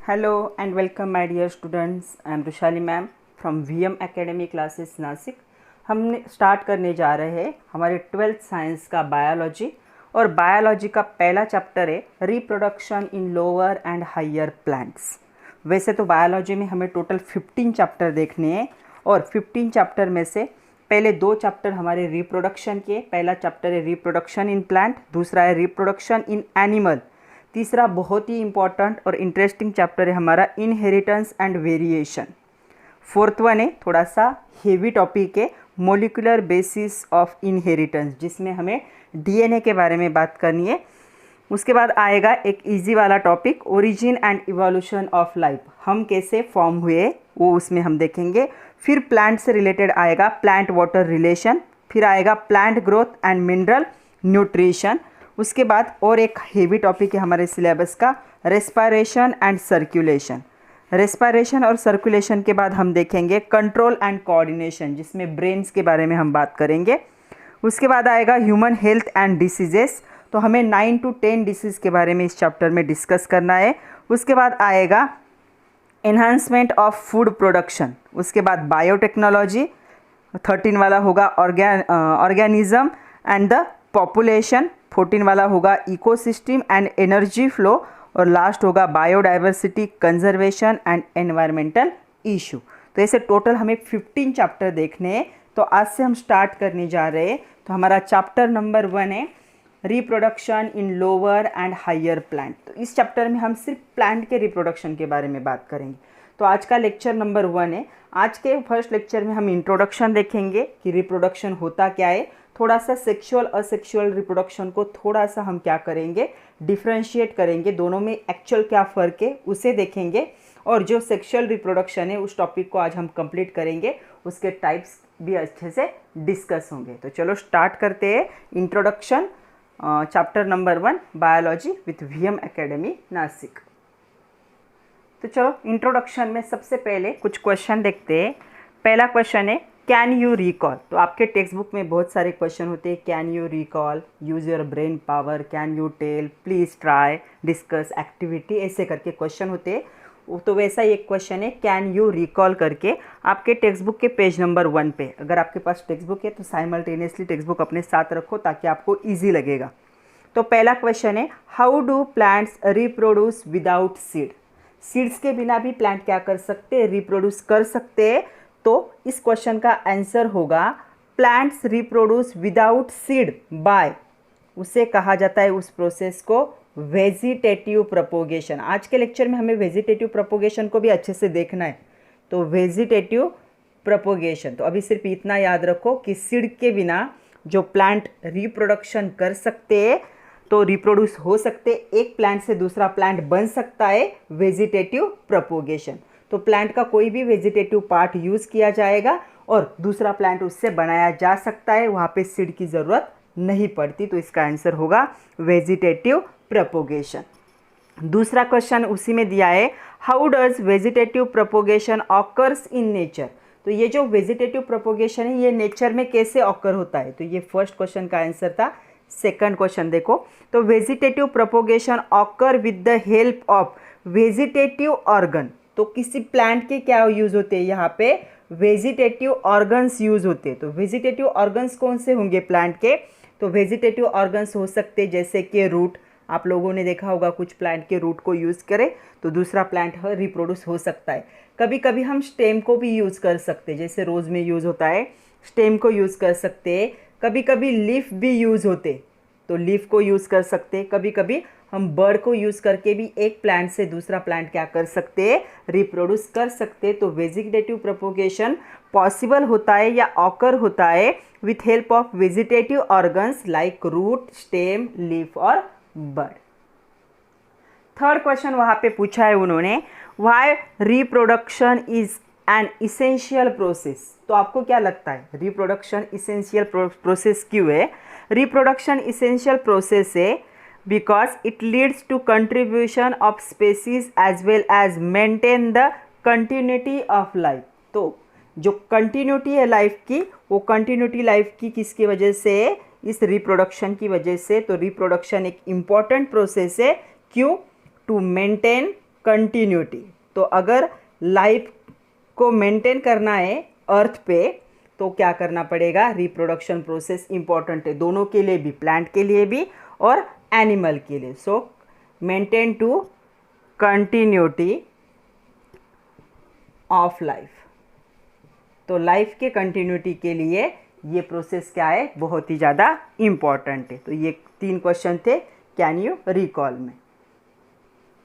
Hello and welcome my dear students. I am Rushali ma'am from VM Academy classes Nashik. हमने start करने जा रहे हैं हमारे 12th साइंस का बायोलॉजी और बायोलॉजी का पहला चैप्टर है reproduction in lower and higher plants. वैसे तो बायोलॉजी में हमें टोटल 15 चैप्टर देखने हैं और 15 चैप्टर में से पहले दो चैप्टर हमारे रिप्रोडक्शन के। पहला चैप्टर है रिप्रोडक्शन इन प्लांट, दूसरा है रिप्रोडक्शन इन एनिमल, तीसरा बहुत ही इंपॉर्टेंट और इंटरेस्टिंग चैप्टर है हमारा inheritance and variation. Fourth one है थोड़ा सा हेवी टॉपिक है मोलिकुलर बेसिस ऑफ इनहेरिटेंस, जिसमें हमें डीएनए के बारे में बात करनी है। उसके बाद आएगा एक इजी वाला topic origin and evolution of life, हम कैसे फॉर्म हुए वो उसमें हम देखेंगे। फिर प्लांट से रिलेटेड आएगा प्लांट वाटर रिलेशन, फिर आएगा plant growth and mineral nutrition. उसके बाद और एक हेवी टॉपिक है हमारे सिलेबस का रेस्पिरेशन एंड सर्कुलेशन। रेस्पिरेशन और सर्कुलेशन के बाद हम देखेंगे कंट्रोल एंड कोऑर्डिनेशन, जिसमें ब्रेन्स के बारे में हम बात करेंगे। उसके बाद आएगा ह्यूमन हेल्थ एंड डिसीजेस, तो हमें 9 to 10 डिसीज़ के बारे में इस चैप्टर में डिस्कस करना है। उसके बाद आएगा एनहांसमेंट ऑफ फूड प्रोडक्शन। उसके बाद बायोटेक्नोलॉजी 13 वाला होगा ऑर्गेनिज्म एंड द पॉपुलेशन, 14 वाला होगा इकोसिस्टम एंड एनर्जी फ्लो, और लास्ट होगा biodiversity conservation and environmental issue. तो ऐसे टोटल हमें 15 चैप्टर देखने हैं। तो आज से हम स्टार्ट करने जा रहे हैं। तो हमारा चैप्टर नंबर 1 है reproduction in lower and higher plant. तो इस चैप्टर में हम सिर्फ प्लांट के रिप्रोडक्शन के बारे में बात करेंगे। तो आज का लेक्चर नंबर 1 है। आज के फर्स्ट लेक्चर में हम इंट्रोडक्शन देखेंगे कि रिप्रोडक्शन होता क्या है, थोड़ा सा सेक्सुअल असेक्सुअल रिप्रोडक्शन को थोड़ा सा हम क्या करेंगे डिफ्रेंशिएट करेंगे, दोनों में एक्चुअल क्या फ़र्क है उसे देखेंगे। और जो सेक्सुअल रिप्रोडक्शन है उस टॉपिक को आज हम कंप्लीट करेंगे, उसके टाइप्स भी अच्छे से डिस्कस होंगे। तो चलो स्टार्ट करते हैं introduction chapter number 1 biology with VM academy Nashik. तो चलो इंट्रोडक्शन में सबसे पहले कुछ क्वेश्चन देखते हैं। पहला क्वेश्चन है कैन यू रिकॉल। तो आपके टेक्स्ट बुक में बहुत सारे क्वेश्चन होते हैं, can you recall, use your brain power, can you tell, please try, discuss, activity, ऐसे करके क्वेश्चन होते हैं। तो वैसा ही एक क्वेश्चन है कैन यू रिकॉल करके आपके टेक्स्ट बुक के पेज नंबर 1 पे। अगर आपके पास टेक्स्ट बुक है तो साइमल्टेनियसली टेक्स्ट बुक अपने साथ रखो ताकि आपको ईजी लगेगा। तो पहला क्वेश्चन है how do plants reproduce without seed. Seeds के बिना भी प्लांट क्या कर सकते हैं, रिप्रोड्यूस कर सकते हैं। तो इस क्वेश्चन का आंसर होगा plants reproduce without seed bye, उसे कहा जाता है उस प्रोसेस को वेजिटेटिव प्रोपोगेशन। आज के लेक्चर में हमें वेजिटेटिव प्रोपोगेशन को भी अच्छे से देखना है। तो वेजिटेटिव प्रोपोगेशन, तो अभी सिर्फ इतना याद रखो कि सीड के बिना जो प्लांट रिप्रोडक्शन कर सकते हैं तो रिप्रोड्यूस हो सकते, एक प्लांट से दूसरा प्लांट बन सकता है वेजिटेटिव प्रोपोगेशन। तो प्लांट का कोई भी वेजिटेटिव पार्ट यूज़ किया जाएगा और दूसरा प्लांट उससे बनाया जा सकता है, वहाँ पे सीड की ज़रूरत नहीं पड़ती। तो इसका आंसर होगा वेजिटेटिव प्रोपोगेशन। दूसरा क्वेश्चन उसी में दिया है how does vegetative propagation occurs in nature. तो ये जो वेजिटेटिव प्रोपोगेशन है ये नेचर में कैसे ऑकर होता है, तो ये फर्स्ट क्वेश्चन का आंसर था। सेकंड क्वेश्चन देखो, तो vegetative propagation occur with the help of vegetative organ. तो किसी प्लांट के क्या यूज़ होते हैं, यहाँ पे वेजिटेटिव ऑर्गन्स यूज़ होते हैं। तो वेजिटेटिव ऑर्गन्स कौन से होंगे प्लांट के, तो वेजिटेटिव ऑर्गन्स हो सकते जैसे कि रूट, आप लोगों ने देखा होगा कुछ प्लांट के रूट को यूज़ करें तो दूसरा प्लांट रिप्रोड्यूस हो सकता है। कभी कभी हम स्टेम को भी यूज़ कर सकते हैं, जैसे रोज़ में यूज़ होता है स्टेम को यूज़ कर सकते हैं। कभी कभी लीफ भी यूज़ होते तो लीफ को यूज़ कर सकते हैं। कभी कभी हम बर्ड को यूज़ करके भी एक प्लांट से दूसरा प्लांट क्या कर सकते हैं, रिप्रोड्यूस कर सकते हैं। तो वेजिटेटिव प्रोपोगेशन पॉसिबल होता है या ऑकर होता है with help of vegetative organs like root, stem, leaf और बर्ड। थर्ड क्वेश्चन वहाँ पे पूछा है उन्होंने why reproduction is an essential process. तो आपको क्या लगता है रिप्रोडक्शन इसेंशियल प्रोसेस क्यों है? रिप्रोडक्शन इसेंशियल प्रोसेस है because it leads to contribution of species as well as maintain the continuity of life. तो जो कंटिन्यूटी है लाइफ की, वो कंटिन्यूटी लाइफ की किसकी वजह से, इस रिप्रोडक्शन की वजह से। तो रिप्रोडक्शन एक इम्पॉर्टेंट प्रोसेस है, क्यों? To maintain continuity. तो अगर लाइफ को मेंटेन करना है अर्थ पे तो क्या करना पड़ेगा, रिप्रोडक्शन प्रोसेस इंपॉर्टेंट है दोनों के लिए भी, प्लांट के लिए भी और एनिमल के लिए। So maintain to continuity of life. तो लाइफ के कंटिन्यूटी के लिए ये प्रोसेस क्या है, बहुत ही ज़्यादा इम्पॉर्टेंट है। तो ये 3 क्वेश्चन थे, कैन यू रिकॉल में।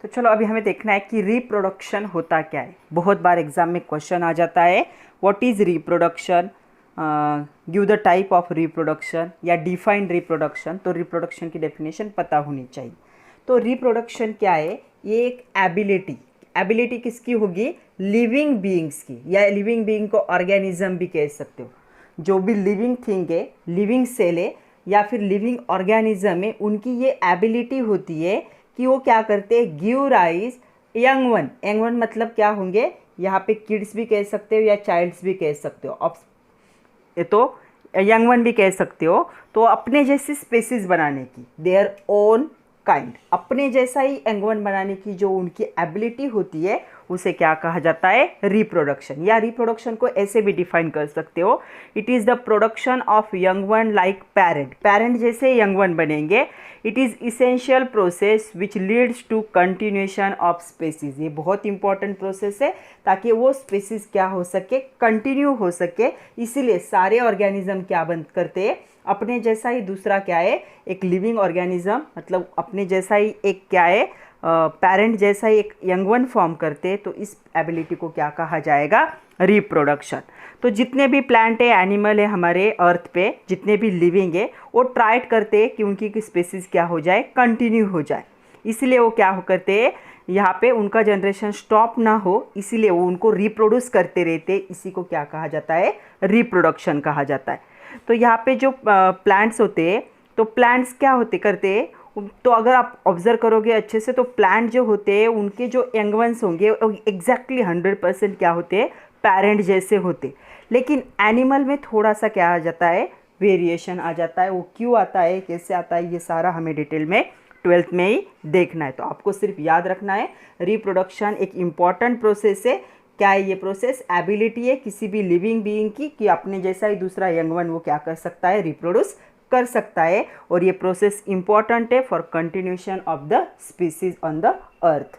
तो चलो अभी हमें देखना है कि रिप्रोडक्शन होता क्या है। बहुत बार एग्जाम में क्वेश्चन आ जाता है, what is reproduction, give the type of reproduction या डिफाइन रिप्रोडक्शन। तो रिप्रोडक्शन की डेफिनेशन पता होनी चाहिए। तो रिप्रोडक्शन क्या है, ये एक एबिलिटी किसकी होगी, लिविंग बीइंग्स की, या लिविंग बीइंग को ऑर्गेनिज्म भी कह सकते हो। जो भी लिविंग थिंग है, लिविंग सेल है या फिर लिविंग ऑर्गेनिज्म है, उनकी ये एबिलिटी होती है कि वो क्या करते हैं, गिव राइज यंग वन मतलब क्या होंगे, यहाँ पे किड्स भी कह सकते हो या चाइल्ड्स भी कह सकते हो, तो यंग वन भी कह सकते हो। तो अपने जैसी स्पेसीज बनाने की, देयर ओन काइंड, अपने जैसा ही यंग वन बनाने की जो उनकी एबिलिटी होती है उसे क्या कहा जाता है, रिप्रोडक्शन। या रिप्रोडक्शन को ऐसे भी डिफाइन कर सकते हो, it is the production of young one like parent जैसे यंग वन बनेंगे। It is essential process which leads to continuation of species. ये बहुत इंपॉर्टेंट प्रोसेस है ताकि वो स्पेसीज क्या हो सके, कंटिन्यू हो सके। इसीलिए सारे ऑर्गेनिज्म क्या बंद करते हैं, अपने जैसा ही दूसरा क्या है, एक लिविंग ऑर्गेनिज्म मतलब अपने जैसा ही एक क्या है, पेरेंट जैसा ही एक यंग वन फॉर्म करते हैं। तो इस एबिलिटी को क्या कहा जाएगा, रिप्रोडक्शन। तो जितने भी प्लांट है, एनिमल है हमारे अर्थ पे, जितने भी लिविंग है, वो ट्राई करते हैं कि उनकी स्पेसीज क्या हो जाए, कंटिन्यू हो जाए। इसलिए वो क्या हो करते हैं, यहाँ पे उनका जनरेशन स्टॉप ना हो, इसीलिए वो उनको रिप्रोड्यूस करते रहते। इसी को क्या कहा जाता है, रिप्रोडक्शन कहा जाता है। तो यहाँ पे जो प्लांट्स होते हैं, तो प्लांट्स क्या होते करते हैं, तो अगर आप ऑब्जर्व करोगे अच्छे से तो प्लांट जो होते हैं उनके जो यंग वंस होंगे एग्जैक्टली 100% क्या होते हैं, पेरेंट जैसे होते। लेकिन एनिमल में थोड़ा सा क्या आ जाता है, वेरिएशन आ जाता है। वो क्यों आता है, कैसे आता है, ये सारा हमें डिटेल में 12th में ही देखना है। तो आपको सिर्फ याद रखना है, रिप्रोडक्शन एक इम्पॉर्टेंट प्रोसेस है। क्या है ये प्रोसेस, एबिलिटी है किसी भी लिविंग बीइंग की कि अपने जैसा ही दूसरा यंग वन वो क्या कर सकता है, रिप्रोड्यूस कर सकता है। और ये प्रोसेस इंपॉर्टेंट है for continuation of the species on the earth.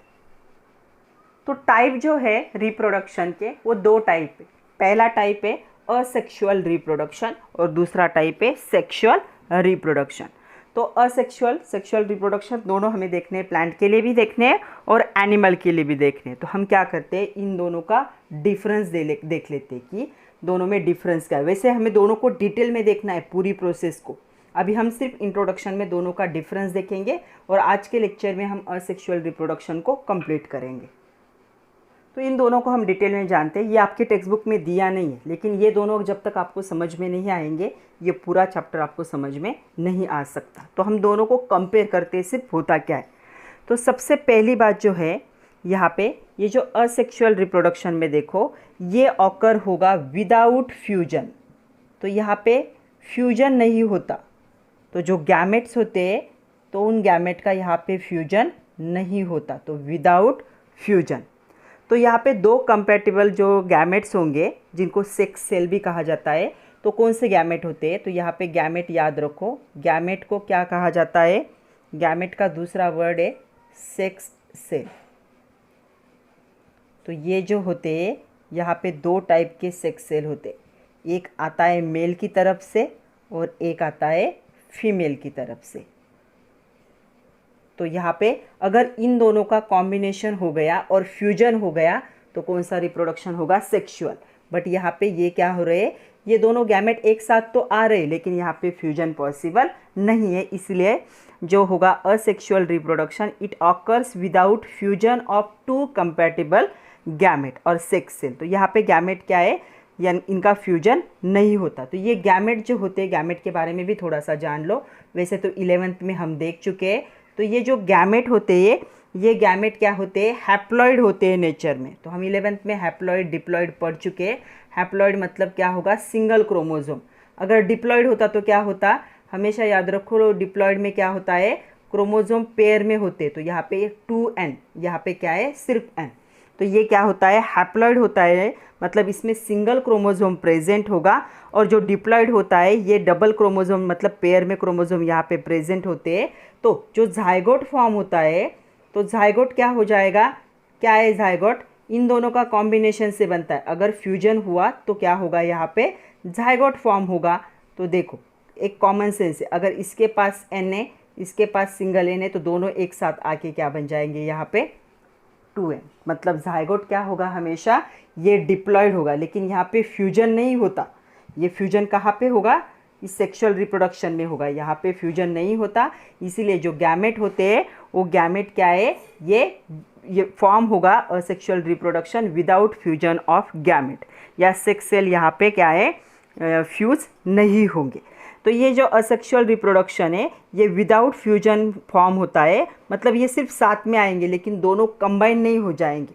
तो टाइप जो है रिप्रोडक्शन के वो 2 टाइप है। पहला टाइप है असेक्सुअल रिप्रोडक्शन और दूसरा टाइप है सेक्सुअल रिप्रोडक्शन। तो सेक्सुअल रिप्रोडक्शन दोनों हमें देखने हैं, प्लांट के लिए भी देखने हैं और एनिमल के लिए भी देखने हैं। तो हम क्या करते हैं, इन दोनों का डिफरेंस देख लेते हैं कि दोनों में डिफरेंस क्या है। वैसे हमें दोनों को डिटेल में देखना है, पूरी प्रोसेस को। अभी हम सिर्फ इंट्रोडक्शन में दोनों का डिफरेंस देखेंगे और आज के लेक्चर में हम असेक्सुअल रिप्रोडक्शन को कंप्लीट करेंगे। तो इन दोनों को हम डिटेल में जानते हैं। ये आपके टेक्स्ट बुक में दिया नहीं है, लेकिन ये दोनों जब तक आपको समझ में नहीं आएंगे, ये पूरा चैप्टर आपको समझ में नहीं आ सकता। तो हम दोनों को कंपेयर करते हैं, सिर्फ होता क्या है। तो सबसे पहली बात जो है यहाँ पे, ये जो असेक्सुअल रिप्रोडक्शन में देखो, ये ऑकर होगा विदाउट फ्यूजन। तो यहाँ पे फ्यूजन नहीं होता। तो जो गैमेट्स होते हैं तो उन गैमेट का यहाँ पे फ्यूजन नहीं होता, तो विदाउट फ्यूजन। तो यहाँ पे 2 कंपैटिबल जो गैमेट्स होंगे जिनको सेक्स सेल भी कहा जाता है। तो कौन से गैमेट होते हैं, तो यहाँ पे गैमेट याद रखो, गैमेट को क्या कहा जाता है, गैमेट का दूसरा वर्ड है सेक्स सेल। तो ये जो होते हैं यहाँ पे 2 टाइप के सेक्स सेल होते, एक आता है मेल की तरफ से और एक आता है फीमेल की तरफ से। तो यहाँ पे अगर इन दोनों का कॉम्बिनेशन हो गया और फ्यूजन हो गया तो कौन सा रिप्रोडक्शन होगा, सेक्सुअल। बट यहाँ पे ये क्या हो रहे हैं, ये दोनों गैमेट एक साथ तो आ रहे लेकिन यहाँ पे फ्यूजन पॉसिबल नहीं है। इसलिए जो होगा asexual reproduction, it occurs without fusion of 2 compatible gamete और सेक्स सेल। तो यहाँ पे गैमेट क्या है, यानी इनका फ्यूजन नहीं होता। तो ये गैमेट जो होते हैं, गैमेट के बारे में भी थोड़ा सा जान लो। वैसे तो 11th में हम देख चुके हैं। तो ये जो गैमेट होते हैं, ये गैमेट क्या होते हैं, हैप्लॉइड होते हैं नेचर में। तो हम 11th में हैप्लॉइड डिप्लॉइड पढ़ चुके हैं। हैप्लॉइड मतलब क्या होगा, सिंगल क्रोमोसोम। अगर डिप्लॉइड होता तो क्या होता, हमेशा याद रखो डिप्लॉइड में क्या होता है, क्रोमोसोम पेयर में होते, तो यहाँ पे 2n, यहाँ पे क्या है सिर्फ n। तो ये क्या होता है हैप्लॉइड होता है, मतलब इसमें सिंगल क्रोमोसोम प्रेजेंट होगा। और जो डिप्लॉइड होता है ये डबल क्रोमोसोम, मतलब पेयर में क्रोमोसोम यहाँ पे प्रेजेंट होते हैं। तो जो जाइगोट फॉर्म होता है, तो जाइगोट क्या हो जाएगा, क्या है जाइगोट, इन दोनों का कॉम्बिनेशन से बनता है। अगर फ्यूजन हुआ तो क्या होगा, यहाँ पे जाइगोट फॉर्म होगा। तो देखो एक कॉमन सेंस है, अगर इसके पास n है, इसके पास सिंगल n है, तो दोनों एक साथ आके क्या बन जाएंगे, यहाँ पे 2n। मतलब जाइगोट क्या होगा, हमेशा ये डिप्लॉयड होगा, लेकिन यहाँ पे फ्यूजन नहीं होता। ये फ्यूजन कहाँ पे होगा, इस सेक्सुअल रिप्रोडक्शन में होगा, यहाँ पे फ्यूजन नहीं होता। इसीलिए जो गैमेट होते हैं वो गैमेट क्या है, ये फॉर्म होगा asexual reproduction without fusion of gamete, या सेक्स सेल यहाँ पे क्या है फ्यूज नहीं होंगे। तो ये जो असेक्सुअल रिप्रोडक्शन है ये विदाउट फ्यूजन फॉर्म होता है, मतलब ये सिर्फ साथ में आएंगे लेकिन दोनों कंबाइन नहीं हो जाएंगे।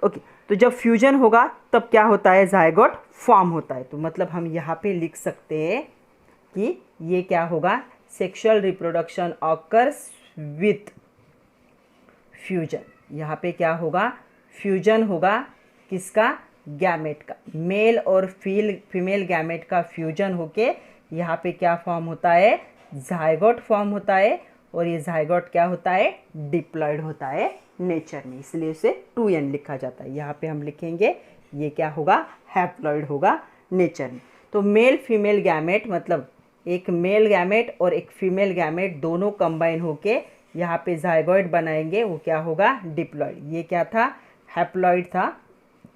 ओके, तो जब फ्यूजन होगा तब क्या होता है, जाइगोट फॉर्म होता है। तो मतलब हम यहाँ पे लिख सकते हैं कि ये क्या होगा, sexual reproduction occurs with fusion. यहाँ पे क्या होगा, फ्यूजन होगा, किसका, गैमेट का, मेल और फीमेल गैमेट का फ्यूजन होके यहाँ पे क्या फॉर्म होता है, जाइगोट फॉर्म होता है। और ये जाइगोट क्या होता है, डिप्लॉयड होता है नेचर में, इसलिए इसे 2n लिखा जाता है। यहाँ पे हम लिखेंगे ये क्या होगा, हैप्लॉयड होगा नेचर में। तो मेल फीमेल गैमेट, मतलब एक मेल गैमेट और एक फीमेल गैमेट दोनों कंबाइन होके यहाँ पे जाइगोइड बनाएंगे, वो क्या होगा, डिप्लॉयड। ये क्या था, हैप्लॉयड था,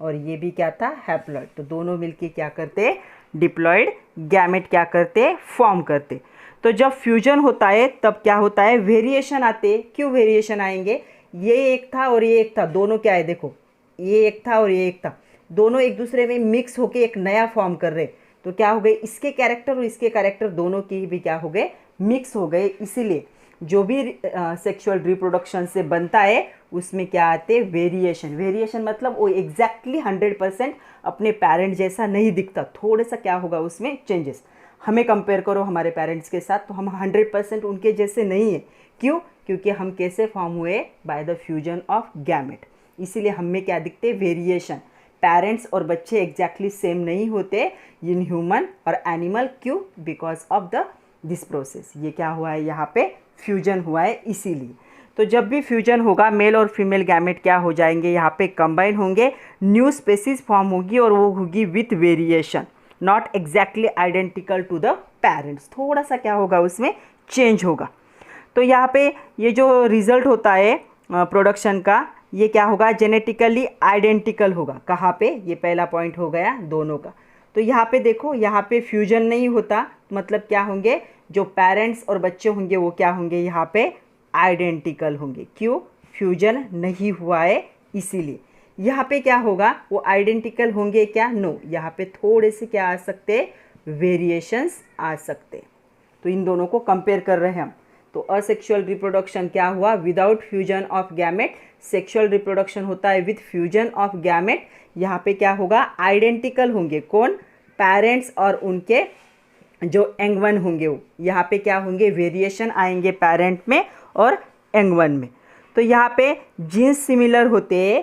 और ये भी क्या था, हैप्लॉयड। तो दोनों मिलके क्या करते, डिप्लॉयड गैमेट क्या करते, फॉर्म करते। तो जब फ्यूजन होता है तब क्या होता है, वेरिएशन आते। क्यों वेरिएशन आएंगे, ये एक था और ये एक था, दोनों क्या है, देखो ये एक था और ये एक था, दोनों एक दूसरे में मिक्स होके एक नया फॉर्म कर रहे। तो क्या हो गए, इसके कैरेक्टर और इसके कैरेक्टर दोनों की भी क्या हो गए, मिक्स हो गए। इसीलिए जो भी सेक्सुअल रिप्रोडक्शन से बनता है उसमें क्या आते हैं, वेरिएशन। वेरिएशन मतलब वो एग्जैक्टली 100% अपने पेरेंट जैसा नहीं दिखता, थोड़ा सा क्या होगा उसमें चेंजेस। हमें कंपेयर करो हमारे पेरेंट्स के साथ, तो हम 100% उनके जैसे नहीं है। क्यों, क्योंकि हम कैसे फॉर्म हुए, by the fusion of gamete. इसीलिए हम में क्या दिखते, वेरिएशन। पेरेंट्स और बच्चे एग्जैक्टली सेम नहीं होते इन ह्यूमन और एनिमल। क्यों, because of the this process. ये क्या हुआ है, यहाँ पे फ्यूजन हुआ है इसीलिए। तो जब भी फ्यूजन होगा मेल और फीमेल गैमेट क्या हो जाएंगे, यहाँ पे कंबाइन होंगे, न्यू स्पेसीज फॉर्म होगी, और वो होगी with variation, not exactly identical to the parents. थोड़ा सा क्या होगा उसमें चेंज होगा। तो यहाँ पे ये जो रिजल्ट होता है प्रोडक्शन का, ये क्या होगा, जेनेटिकली आइडेंटिकल होगा। कहाँ पे, ये पहला पॉइंट हो गया दोनों का। तो यहाँ पे देखो, यहाँ पे फ्यूजन नहीं होता, मतलब क्या होंगे, जो पेरेंट्स और बच्चे होंगे वो क्या होंगे, यहाँ पे आइडेंटिकल होंगे। क्यों, फ्यूजन नहीं हुआ है इसीलिए। यहाँ पे क्या होगा, वो आइडेंटिकल होंगे क्या, नो, यहाँ पे थोड़े से क्या आ सकते, वेरिएशंस आ सकते। तो इन दोनों को कंपेयर कर रहे हैं हम। तो असेक्सुअल रिप्रोडक्शन क्या हुआ, without fusion of gamete. Sexual reproduction होता है विथ फ्यूजन ऑफ गैमेट। यहाँ पे क्या होगा, आइडेंटिकल होंगे, कौन, पेरेंट्स और उनके जो एंगवन होंगे वो। यहाँ पे क्या होंगे, वेरिएशन आएंगे पेरेंट में और एंगवन में। तो यहाँ पे जीन्स सिमिलर होते हैं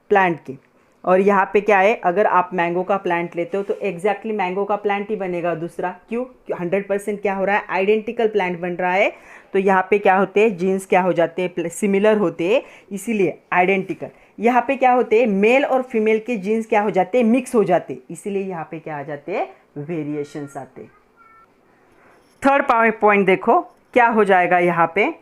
प्लांट के। और यहाँ पे क्या है, अगर आप मैंगो का प्लांट लेते हो तो एग्जैक्टली मैंगो का प्लांट ही बनेगा दूसरा। क्यों, 100% क्या हो रहा है, आइडेंटिकल प्लांट बन रहा है। तो यहाँ पे क्या होते हैं, जीन्स क्या हो जाते हैं, सिमिलर होते हैं, इसीलिए आइडेंटिकल। यहाँ पे क्या होते हैं, मेल और फीमेल के जीन्स क्या हो जाते हैं, मिक्स हो जाते, इसीलिए यहाँ पे क्या आ जाते हैं, वेरिएशंस आते। थर्ड पॉइंट देखो क्या हो जाएगा, यहाँ पे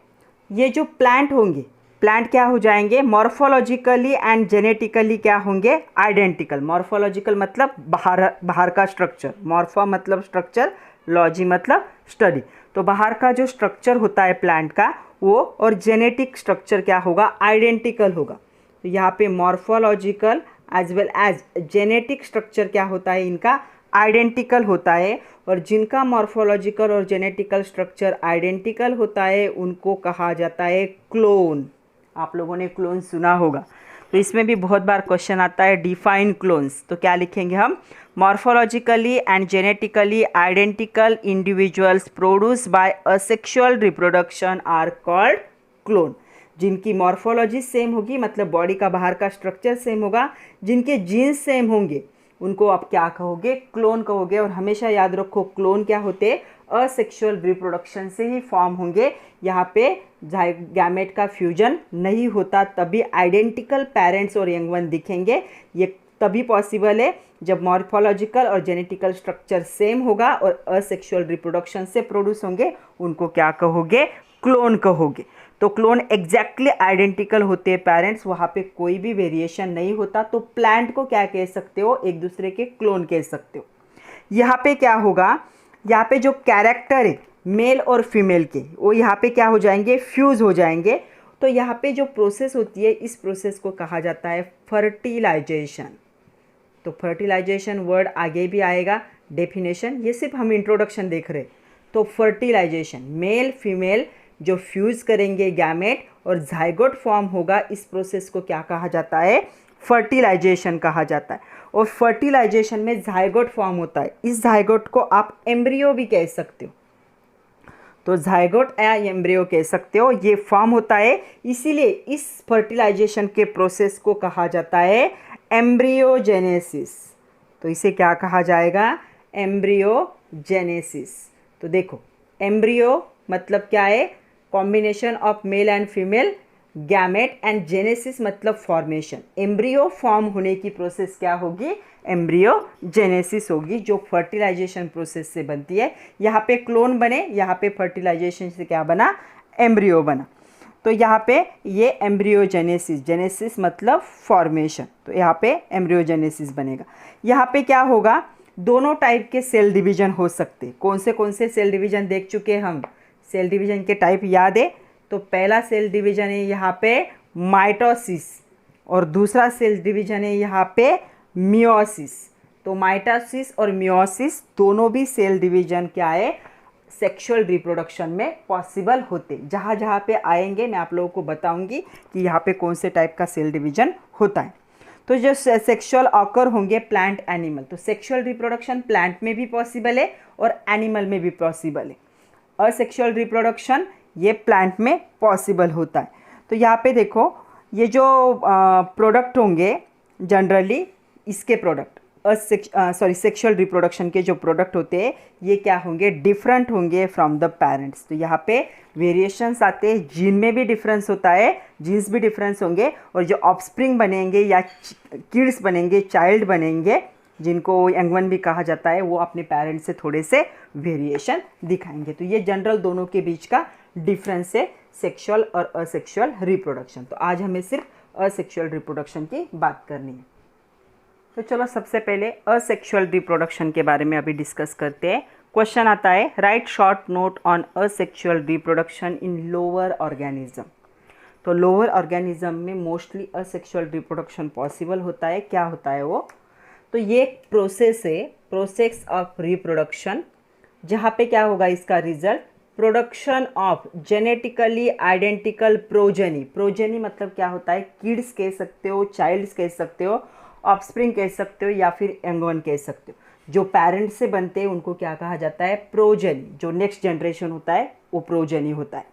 ये जो प्लांट होंगे, प्लांट क्या हो जाएंगे, मॉर्फोलॉजिकली एंड जेनेटिकली क्या होंगे, आइडेंटिकल। मॉर्फोलॉजिकल मतलब बाहर का स्ट्रक्चर, मॉर्फा मतलब स्ट्रक्चर, लॉजी मतलब स्टडी। तो बाहर का जो स्ट्रक्चर होता है प्लांट का वो, और जेनेटिक स्ट्रक्चर क्या होगा, आइडेंटिकल होगा। तो यहाँ पे morphological as well as genetic structure क्या होता है, इनका आइडेंटिकल होता है। और जिनका मॉर्फोलॉजिकल और जेनेटिकल स्ट्रक्चर आइडेंटिकल होता है उनको कहा जाता है क्लोन। आप लोगों ने क्लोन सुना होगा। तो इसमें भी बहुत बार क्वेश्चन आता है डिफाइन क्लोन्स। तो क्या लिखेंगे हम, morphologically and genetically identical individuals produce by asexual reproduction are called clone. जिनकी मॉर्फोलॉजी सेम होगी, मतलब बॉडी का बाहर का स्ट्रक्चर सेम होगा, जिनके जीन्स सेम होंगे, उनको आप क्या कहोगे, क्लोन कहोगे। और हमेशा याद रखो क्लोन क्या होते हैं, असेक्सुअल रिप्रोडक्शन से ही फॉर्म होंगे। यहाँ पे गैमेट का फ्यूजन नहीं होता, तभी आइडेंटिकल पेरेंट्स और यंग वन दिखेंगे। ये तभी पॉसिबल है जब मॉर्फोलॉजिकल और जेनेटिकल स्ट्रक्चर सेम होगा और असेक्सुअल रिप्रोडक्शन से प्रोड्यूस होंगे, उनको क्या कहोगे, क्लोन कहोगे। तो क्लोन एग्जैक्टली आइडेंटिकल होते हैं पेरेंट्स, वहाँ पे कोई भी वेरिएशन नहीं होता। तो प्लांट को क्या कह सकते हो, एक दूसरे के क्लोन कह सकते हो। यहाँ पे क्या होगा, यहाँ पे जो कैरेक्टर है मेल और फीमेल के, वो यहाँ पे क्या हो जाएंगे, फ्यूज़ हो जाएंगे। तो यहाँ पे जो प्रोसेस होती है, इस प्रोसेस को कहा जाता है फर्टिलाइजेशन। तो फर्टिलाइजेशन वर्ड आगे भी आएगा, डेफिनेशन, ये सिर्फ हम इंट्रोडक्शन देख रहे हैं। तो फर्टिलाइजेशन, मेल फीमेल जो फ्यूज़ करेंगे गैमेट और जाइगोट फॉर्म होगा, इस प्रोसेस को क्या कहा जाता है, फर्टिलाइजेशन कहा जाता है। और फर्टिलाइजेशन में जाइगोट फॉर्म होता है, इस जाइगोट को आप एम्ब्रियो भी कह सकते हो। तो जाइगोट या एम्ब्रियो कह सकते हो, ये फॉर्म होता है। इसीलिए इस फर्टिलाइजेशन के प्रोसेस को कहा जाता है एम्ब्रियोजेनेसिस। तो इसे क्या कहा जाएगा, एम्ब्रियोजेनेसिस। तो देखो एम्ब्रियो मतलब क्या है, combination of male and female gamete, and genesis मतलब फॉर्मेशन। एम्ब्रियो फॉर्म होने की प्रोसेस क्या होगी, एम्ब्रियोजेनेसिस होगी, जो फर्टिलाइजेशन प्रोसेस से बनती है। यहाँ पे क्लोन बने, यहाँ पे फर्टिलाइजेशन से क्या बना, एम्ब्रियो बना। तो यहाँ पे ये एम्ब्रियोजेनेसिस, जेनेसिस मतलब फॉर्मेशन, तो यहाँ पे एम्ब्रियोजेनेसिस बनेगा। यहाँ पे क्या होगा, दोनों टाइप के सेल डिवीजन हो सकते। कौन से सेल डिवीजन देख चुके हैं हम, सेल डिवीजन के टाइप याद है। तो पहला सेल डिवीजन है यहाँ पे माइटोसिस, और दूसरा सेल डिवीजन है यहाँ पे मियोसिस। तो माइटोसिस और मियोसिस दोनों भी सेल डिवीजन क्या है, सेक्सुअल रिप्रोडक्शन में पॉसिबल होते। जहाँ जहाँ पे आएंगे मैं आप लोगों को बताऊंगी कि यहाँ पे कौन से टाइप का सेल डिवीजन होता है। तो जो सेक्सुअल ऑकर होंगे प्लांट एनिमल, तो सेक्सुअल रिप्रोडक्शन प्लांट में भी पॉसिबल है और एनिमल में भी पॉसिबल है। असेक्सुअल रिप्रोडक्शन ये प्लांट में पॉसिबल होता है। तो यहाँ पे देखो, ये जो प्रोडक्ट होंगे जनरली, इसके प्रोडक्ट सेक्सुअल रिप्रोडक्शन के जो प्रोडक्ट होते हैं, ये क्या होंगे, डिफरेंट होंगे फ्रॉम द पेरेंट्स। तो यहाँ पे वेरिएशंस आते हैं, जीन में भी डिफरेंस होता है, जीन्स भी डिफरेंस होंगे, और जो ऑफस्प्रिंग बनेंगे या किड्स बनेंगे, चाइल्ड बनेंगे, जिनको यंग वन भी कहा जाता है, वो अपने पेरेंट्स से थोड़े से वेरिएशन दिखाएंगे। तो ये जनरल दोनों के बीच का डिफरेंस है, सेक्सुअल और असेक्सुअल रिप्रोडक्शन। तो आज हमें सिर्फ असेक्सुअल रिप्रोडक्शन की बात करनी है। तो चलो सबसे पहले असेक्सुअल रिप्रोडक्शन के बारे में अभी डिस्कस करते हैं। क्वेश्चन आता है, right short note on asexual reproduction in lower organism. तो लोअर ऑर्गेनिज्म में मोस्टली असेक्सुअल रिप्रोडक्शन पॉसिबल होता है। क्या होता है वो, तो ये एक प्रोसेस है, प्रोसेस ऑफ रिप्रोडक्शन, जहाँ पे क्या होगा इसका result, production of genetically identical progeny. Progeny मतलब क्या होता है, किड्स कह सकते हो, चाइल्ड्स कह सकते हो, ऑफस्प्रिंग कह सकते हो, या फिर यंग वन कह सकते हो। जो पेरेंट्स से बनते हैं उनको क्या कहा जाता है, प्रोजेनी। जो नेक्स्ट जनरेशन होता है वो प्रोजेनी होता है।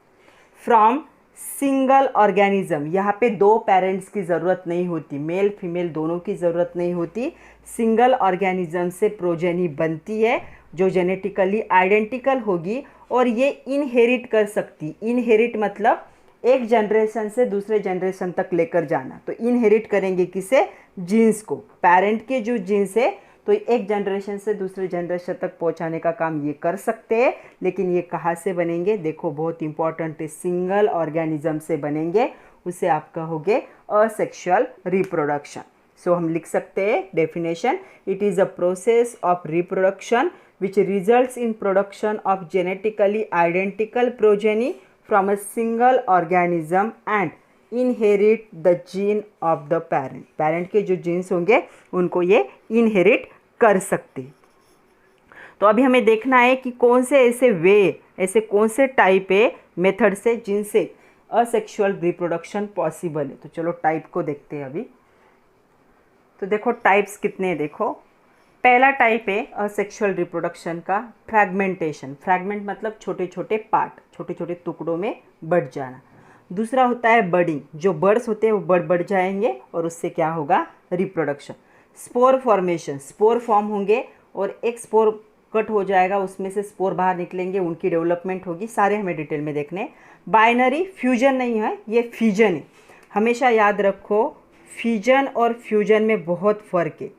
फ्रॉम सिंगल ऑर्गेनिज्म, यहाँ पे दो पेरेंट्स की ज़रूरत नहीं होती, मेल फीमेल दोनों की ज़रूरत नहीं होती। सिंगल ऑर्गेनिज्म से प्रोजेनी बनती है जो जेनेटिकली आइडेंटिकल होगी और ये इनहेरिट कर सकती। इनहेरिट मतलब एक जनरेशन से दूसरे जनरेशन तक लेकर जाना। तो इनहेरिट करेंगे किसे, जीन्स को। पेरेंट के जो जीन्स है तो एक जनरेशन से दूसरे जनरेशन तक पहुंचाने का काम ये कर सकते हैं। लेकिन ये कहाँ से बनेंगे, देखो बहुत इंपॉर्टेंट है, सिंगल ऑर्गेनिज्म से बनेंगे। उसे आप कहोगे असेक्सुअल रिप्रोडक्शन। सो हम लिख सकते हैं definition, it is a process of reproduction which results in production of genetically identical progeny from a single organism and inherit the gene of the parent. Parent के जो जीन्स होंगे उनको ये inherit कर सकते। तो अभी हमें देखना है कि कौन से ऐसे वे, ऐसे कौन से टाइप है मेथड से जिनसे असेक्सुअल रिप्रोडक्शन पॉसिबल है। तो चलो टाइप को देखते हैं अभी। तो देखो टाइप्स कितने हैं, देखो पहला टाइप है असेक्सुअल रिप्रोडक्शन का फ्रैगमेंटेशन। फ्रैगमेंट मतलब छोटे छोटे पार्ट, छोटे छोटे टुकड़ों में बढ़ जाना। दूसरा होता है बर्डिंग, जो बर्ड्स होते हैं वो बढ़ जाएंगे और उससे क्या होगा, reproduction. Spore formation, spore form होंगे और एक स्पोर कट हो जाएगा, उसमें से स्पोर बाहर निकलेंगे, उनकी डेवलपमेंट होगी, सारे हमें डिटेल में देखने। बाइनरी फ्यूजन नहीं है, ये फ्यूजन है। हमेशा याद रखो फ्यूजन और फ्यूजन में बहुत फ़र्क है।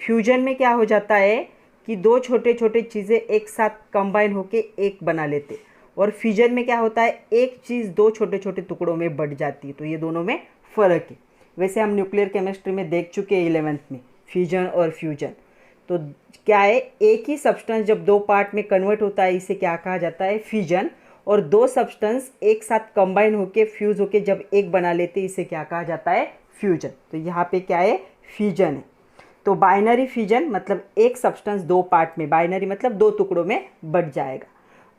फ्यूजन में क्या हो जाता है कि दो छोटे छोटे चीज़ें एक साथ कंबाइन होके एक बना लेते, और फ्यूजन में क्या होता है एक चीज़ दो छोटे छोटे टुकड़ों में बढ़ जाती है। तो ये दोनों में फ़र्क है। वैसे हम न्यूक्लियर केमिस्ट्री में देख चुके हैं 11th में, फ्यूजन और फ्यूजन। तो क्या है, एक ही सब्सटेंस जब दो पार्ट में कन्वर्ट होता है इसे क्या कहा जाता है, फ्यूजन। और दो सब्सटेंस एक साथ कंबाइन होके फ्यूज होके जब एक बना लेते इसे क्या कहा जाता है, फ्यूजन। तो यहाँ पे क्या है, फ्यूजन है। तो बाइनरी फ्यूजन मतलब एक सब्सटेंस दो पार्ट में, बाइनरी मतलब दो टुकड़ों में बढ़ जाएगा।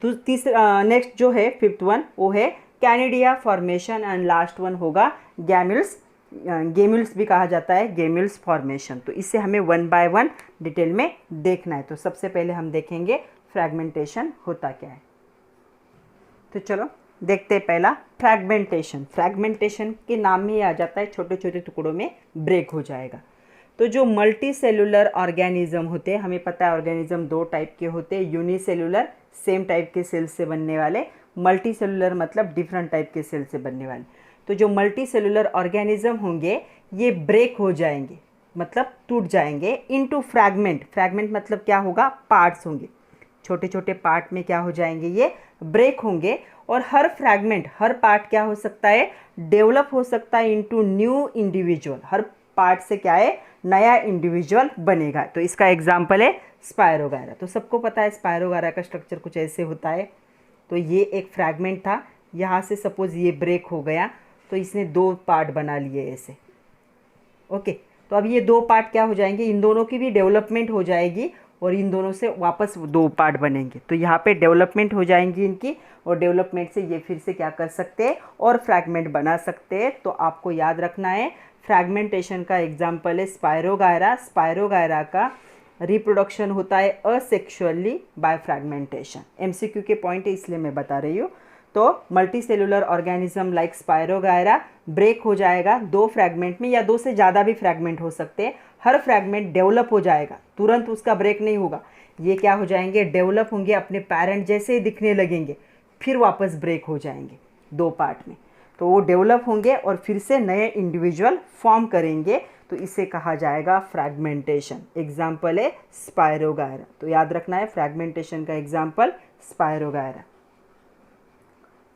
तो तीसरा नेक्स्ट जो है फिफ्थ वन वो है कैनिडिया फॉर्मेशन, एंड लास्ट वन होगा गैम्यूल्स। गेम्यूल्स भी कहा जाता है, गेम्यूल्स फॉर्मेशन। तो इससे हमें वन बाय वन डिटेल में देखना है। तो सबसे पहले हम देखेंगे फ्रैगमेंटेशन होता क्या है। तो चलो देखते हैं पहला फ्रैगमेंटेशन। फ्रैगमेंटेशन के नाम में ही आ जाता है छोटे छोटे टुकड़ों में ब्रेक हो जाएगा। तो जो मल्टी सेलुलर ऑर्गेनिज्म होते हैं, हमें पता है ऑर्गेनिज्म दो टाइप के होते हैं, यूनिसेलुलर सेम टाइप के सेल से बनने वाले, मल्टी सेलुलर मतलब डिफरेंट टाइप के सेल से बनने वाले। तो जो मल्टी सेलुलर ऑर्गेनिज्म होंगे ये ब्रेक हो जाएंगे, मतलब टूट जाएंगे इनटू फ्रैगमेंट। फ्रैगमेंट मतलब क्या होगा, पार्ट्स होंगे, छोटे छोटे पार्ट में क्या हो जाएंगे, ये ब्रेक होंगे। और हर फ्रैगमेंट, हर पार्ट क्या हो सकता है, डेवलप हो सकता है इनटू न्यू इंडिविजुअल। हर पार्ट से क्या है, नया इंडिविजुअल बनेगा। तो इसका एग्जाम्पल है स्पायरोगायरा। तो सबको पता है स्पायरोगायरा का स्ट्रक्चर कुछ ऐसे होता है। तो ये एक फ्रैगमेंट था, यहाँ से सपोज ये ब्रेक हो गया तो इसने दो पार्ट बना लिए ऐसे। ओके, तो अब ये दो पार्ट क्या हो जाएंगे, इन दोनों की भी डेवलपमेंट हो जाएगी और इन दोनों से वापस दो पार्ट बनेंगे। तो यहाँ पे डेवलपमेंट हो जाएंगी इनकी, और डेवलपमेंट से ये फिर से क्या कर सकते हैं, और फ्रैगमेंट बना सकते हैं। तो आपको याद रखना है फ्रैगमेंटेशन का एग्जाम्पल है स्पायरोगायरा। स्पायरोगायरा का रिप्रोडक्शन होता है असेक्सुअली बाय फ्रैगमेंटेशन। एमसीक्यू के पॉइंट है इसलिए मैं बता रही हूँ। तो multicellular organism like spirogyra break हो जाएगा दो फ्रैगमेंट में, या दो से ज़्यादा भी फ्रैगमेंट हो सकते हैं। हर फ्रैगमेंट डेवलप हो जाएगा, तुरंत उसका ब्रेक नहीं होगा। ये क्या हो जाएंगे, डेवलप होंगे, अपने पेरेंट जैसे ही दिखने लगेंगे, फिर वापस ब्रेक हो जाएंगे दो पार्ट में। तो वो डेवलप होंगे और फिर से नए इंडिविजुअल फॉर्म करेंगे। तो इसे कहा जाएगा फ्रैगमेंटेशन। एग्जाम्पल है स्पायरोगायरा। तो याद रखना है फ्रैगमेंटेशन का एग्जाम्पल स्पायरोगायरा।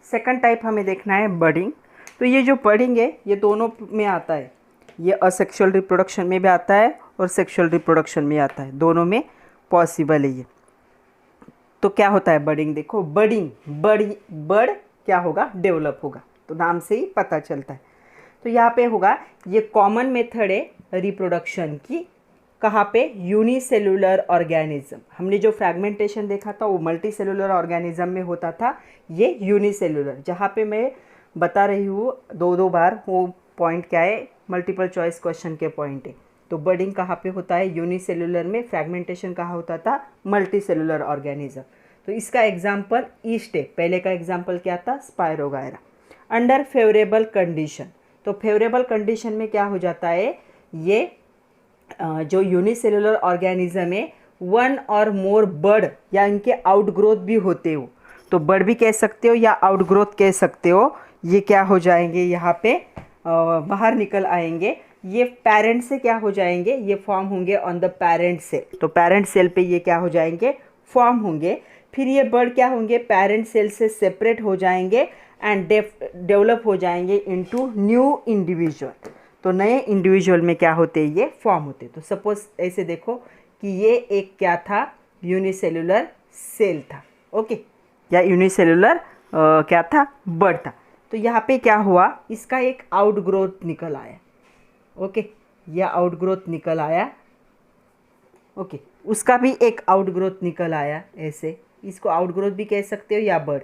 सेकंड टाइप हमें देखना है बर्डिंग। तो ये जो बर्डिंग है ये दोनों में आता है, ये असेक्सुअल रिप्रोडक्शन में भी आता है और सेक्सुअल रिप्रोडक्शन में आता है, दोनों में पॉसिबल है ये। तो क्या होता है बर्डिंग, देखो बर्डिंग, बर्ड क्या होगा, डेवलप होगा। तो नाम से ही पता चलता है। तो यहाँ पे होगा, ये कॉमन मेथड है रिप्रोडक्शन की। कहाँ पे, यूनिसेलुलर ऑर्गेनिज्म। हमने जो फ्रैगमेंटेशन देखा था वो मल्टी सेलुलर ऑर्गेनिज्म में होता था, ये यूनिसेलुलर। जहाँ पे मैं बता रही हूँ दो बार, वो पॉइंट क्या है, मल्टीपल चॉइस क्वेश्चन के पॉइंट है। तो बर्डिंग कहाँ पे होता है, यूनिसेलुलर में। फ्रैगमेंटेशन कहाँ होता था, मल्टी सेलुलर ऑर्गेनिज्म। तो इसका एग्जाम्पल ईस्ट है। पहले का एग्जाम्पल क्या था, स्पायरोगायरा। Under favourable condition. तो फेवरेबल कंडीशन में क्या हो जाता है, ये जो यूनिसेलुलर ऑर्गेनिज्म है, वन और मोर बर्ड या इनके आउटग्रोथ भी होते हो। तो बर्ड भी कह सकते हो या आउटग्रोथ कह सकते हो। ये क्या हो जाएंगे, यहाँ पे बाहर निकल आएंगे। ये पेरेंट से क्या हो जाएंगे, ये फॉर्म होंगे ऑन द पेरेंट सेल। तो पेरेंट सेल पे ये क्या हो जाएंगे, फॉर्म होंगे। फिर ये बर्ड क्या होंगे, पेरेंट सेल से सेपरेट हो जाएंगे एंड डेवलप हो जाएंगे इनटू न्यू इंडिविजुअल। तो नए इंडिविजुअल में क्या होते हैं, ये फॉर्म होते। तो सपोज ऐसे देखो कि ये एक क्या था, यूनिसेलुलर सेल था, ओके, या यूनिसेलुलर क्या था, बर्ड था। तो यहाँ पे क्या हुआ, इसका एक आउटग्रोथ निकल आया, ओके, यह आउटग्रोथ निकल आया, ओके, उसका भी एक आउटग्रोथ निकल आया ऐसे। इसको आउटग्रोथ भी कह सकते हो या बर्ड।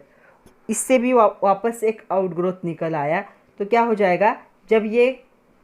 इससे भी वापस एक आउटग्रोथ निकल आया, तो क्या हो जाएगा, जब ये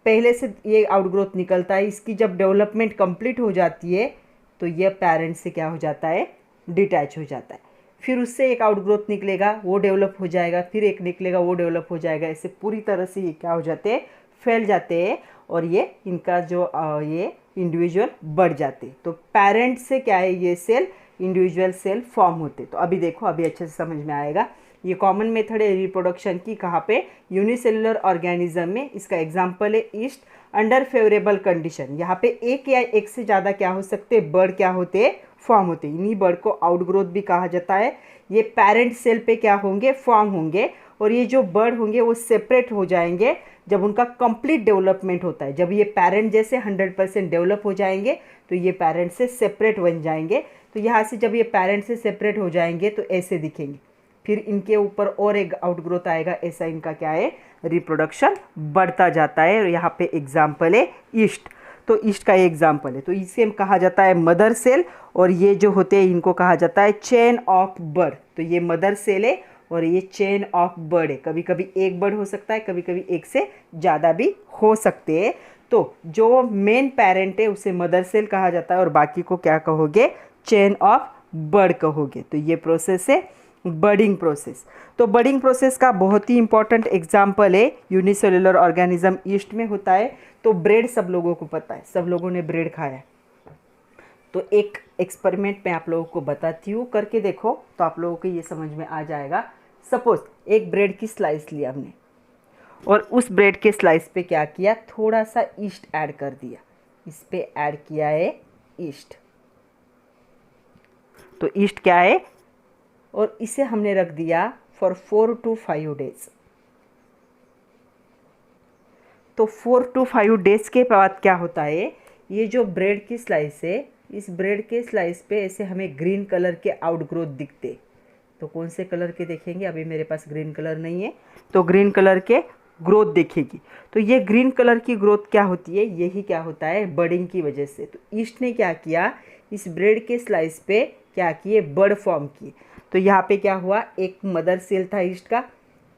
पहले से ये आउटग्रोथ निकलता है, इसकी जब डेवलपमेंट कंप्लीट हो जाती है तो ये पेरेंट से क्या हो जाता है, डिटैच हो जाता है। फिर उससे एक आउटग्रोथ निकलेगा, वो डेवलप हो जाएगा, फिर एक निकलेगा, वो डेवलप हो जाएगा। ऐसे पूरी तरह से ये क्या हो जाते हैं, फैल जाते हैं और ये इनका जो ये इंडिविजुअल बढ़ जाते हैं। तो पेरेंट से क्या है, ये सेल इंडिविजुअल सेल फॉर्म होते। तो अभी देखो, अभी अच्छे से समझ में आएगा। ये कॉमन मेथड है रिप्रोडक्शन की, कहाँ पे, यूनिसेलुलर ऑर्गेनिज्म में। इसका एग्जांपल है ईस्ट अंडर फेवरेबल कंडीशन। यहाँ पे एक या एक से ज़्यादा क्या हो सकते हैं, बर्ड क्या होते हैं, फॉर्म होते हैं। इन्हीं बर्ड को आउटग्रोथ भी कहा जाता है। ये पेरेंट सेल पे क्या होंगे, फॉर्म होंगे, और ये जो बर्ड होंगे वो सेपरेट हो जाएंगे जब उनका कंप्लीट डेवलपमेंट होता है। जब ये पेरेंट जैसे 100% डेवलप हो जाएंगे तो ये पेरेंट से सेपरेट बन जाएंगे। तो यहाँ से जब ये पेरेंट से सेपरेट हो जाएंगे तो ऐसे दिखेंगे, फिर इनके ऊपर और एक आउटग्रोथ आएगा। ऐसा इनका क्या है, रिप्रोडक्शन बढ़ता जाता है। और यहाँ पे एग्जाम्पल है ईस्ट, तो ईस्ट का ये एग्जाम्पल है। तो इसे कहा जाता है मदर सेल, और ये जो होते हैं इनको कहा जाता है चेन ऑफ बर्ड। तो ये मदर सेल है और ये चेन ऑफ बर्ड है। कभी कभी एक बर्ड हो सकता है, कभी कभी एक से ज़्यादा भी हो सकते हैं। तो जो मेन पेरेंट है उसे मदर सेल कहा जाता है और बाकी को क्या कहोगे, चेन ऑफ बर्ड कहोगे। तो ये प्रोसेस है बर्डिंग प्रोसेस। तो बर्डिंग प्रोसेस का बहुत ही इंपॉर्टेंट एग्जाम्पल है यूनिसेलुलर ऑर्गेनिज्म ईस्ट में होता है। तो ब्रेड सब लोगों को पता है, सब लोगों ने ब्रेड खाया है। तो एक एक्सपेरिमेंट मैं आप लोगों को बताती हूँ, करके देखो तो आप लोगों को ये समझ में आ जाएगा। सपोज एक ब्रेड की स्लाइस लिया हमने, और उस ब्रेड के स्लाइस पे क्या किया, थोड़ा सा ईस्ट ऐड कर दिया। इस पे ऐड किया है ईस्ट, तो ईस्ट क्या है, और इसे हमने रख दिया फॉर 4 to 5 डेज। तो 4 to 5 डेज के बाद क्या होता है, ये जो ब्रेड की स्लाइस है, इस ब्रेड के स्लाइस पे ऐसे हमें ग्रीन कलर के आउटग्रोथ दिखते। तो कौन से कलर के देखेंगे, अभी मेरे पास ग्रीन कलर नहीं है, तो ग्रीन कलर के ग्रोथ देखेगी। तो ये ग्रीन कलर की ग्रोथ क्या होती है, यही क्या होता है, बर्डिंग की वजह से। तो ईस्ट ने क्या किया, इस ब्रेड के स्लाइस पे क्या किए, बर्ड फॉर्म किए। तो यहाँ पे क्या हुआ, एक मदर सेल था ईस्ट का,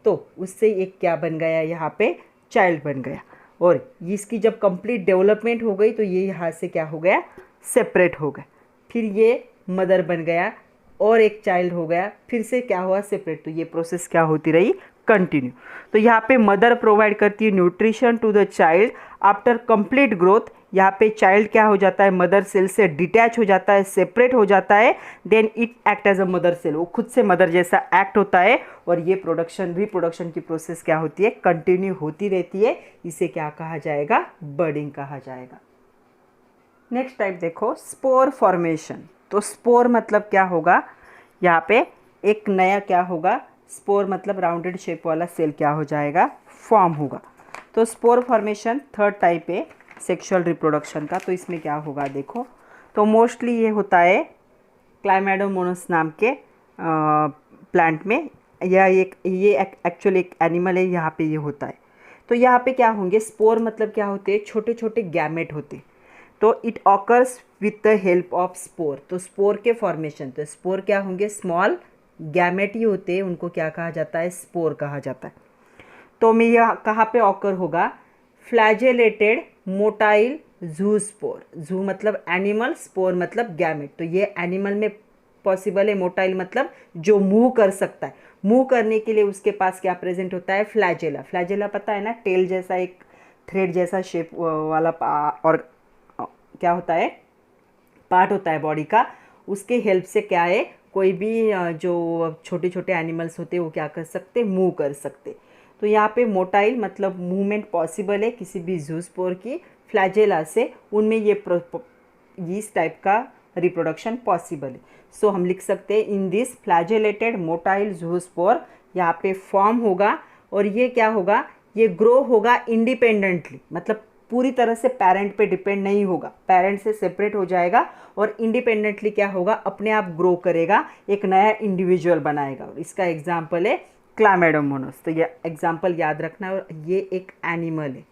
तो उससे एक क्या बन गया, यहाँ पे चाइल्ड बन गया। और इसकी जब कंप्लीट डेवलपमेंट हो गई तो ये यहाँ से क्या हो गया, सेपरेट हो गया। फिर ये मदर बन गया और एक चाइल्ड हो गया, फिर से क्या हुआ, सेपरेट। तो ये प्रोसेस क्या होती रही, कंटिन्यू। तो यहाँ पे मदर प्रोवाइड करती है nutrition to the child after complete growth. यहाँ पे चाइल्ड क्या हो जाता है, मदर सेल से डिटैच हो जाता है, सेपरेट हो जाता है। Then it act as a mother cell, वो खुद से मदर जैसा एक्ट होता है। और ये रिप्रोडक्शन की प्रोसेस क्या होती है, कंटिन्यू होती रहती है। इसे क्या कहा जाएगा, बर्डिंग कहा जाएगा। नेक्स्ट टाइप देखो, स्पोर फॉर्मेशन। तो स्पोर मतलब क्या होगा, यहाँ पे एक नया क्या होगा, स्पोर मतलब राउंडेड शेप वाला सेल क्या हो जाएगा, फॉर्म होगा। तो स्पोर फॉर्मेशन थर्ड टाइप है सेक्सुअल रिप्रोडक्शन का। तो इसमें क्या होगा देखो, तो मोस्टली ये होता है क्लाइमेडोमोनास नाम के प्लांट में, या ये एक्चुअली एक एनिमल है, यहाँ पे ये होता है। तो यहाँ पे क्या होंगे, स्पोर मतलब क्या होते हैं, छोटे छोटे गैमेट होते। तो it occurs with the help of spore. तो स्पोर के फॉर्मेशन, तो स्पोर क्या होंगे, स्मॉल गैमेट ही होते हैं, उनको क्या कहा जाता है, स्पोर कहा जाता है। तो मैं यह कहाँ पे ऑकर होगा, फ्लैजेलेटेड मोटाइल जू स्पोर। जू मतलब एनिमल, स्पोर मतलब गैमेट। तो ये एनिमल में पॉसिबल है। मोटाइल मतलब जो मूव कर सकता है। मूव करने के लिए उसके पास क्या प्रेजेंट होता है, फ्लैजेला। फ्लैजेला पता है ना, टेल जैसा एक थ्रेड जैसा शेप वाला और क्या होता है, पार्ट होता है बॉडी का। उसके हेल्प से क्या है, कोई भी जो छोटे छोटे एनिमल्स होते हैं वो क्या कर सकते, मूव कर सकते। तो यहाँ पे मोटाइल मतलब मूवमेंट पॉसिबल है किसी भी जूस्पोर की। फ्लैजेला से उनमें ये इस टाइप का रिप्रोडक्शन पॉसिबल है। सो हम लिख सकते हैं in this flagellated motile zoospore, यहाँ पे फॉर्म होगा। और ये क्या होगा, ये ग्रो होगा इंडिपेंडेंटली, मतलब पूरी तरह से पेरेंट पे डिपेंड नहीं होगा, पेरेंट से सेपरेट हो जाएगा और इंडिपेंडेंटली क्या होगा, अपने आप ग्रो करेगा, एक नया इंडिविजुअल बनाएगा। और इसका एग्जाम्पल है क्लाइमेडोमोनास। तो ये एग्जाम्पल याद रखना। और ये एक एनिमल है,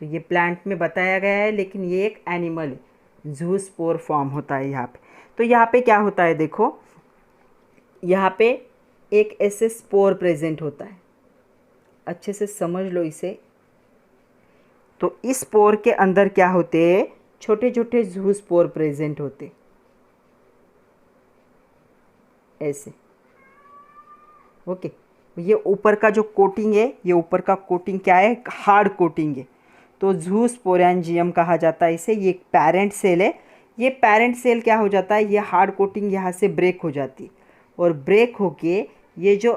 तो ये प्लांट में बताया गया है लेकिन ये एक एनिमल है, जूस्पोर फॉर्म होता है यहाँ पे। तो यहाँ पे क्या होता है देखो, यहाँ पे एक ऐसे स्पोर प्रेजेंट होता है, अच्छे से समझ लो इसे। तो इस स्पोर के अंदर क्या होते हैं, छोटे छोटे जू स्पोर प्रेजेंट होते ऐसे। ओके, ये ऊपर का जो कोटिंग है, ये ऊपर का कोटिंग क्या है, हार्ड कोटिंग है, तो जू स्पोरेंजियम कहा जाता है इसे। ये एक पेरेंट सेल है। ये पेरेंट सेल क्या हो जाता है, ये हार्ड कोटिंग यहाँ से ब्रेक हो जाती है, और ब्रेक होके ये जो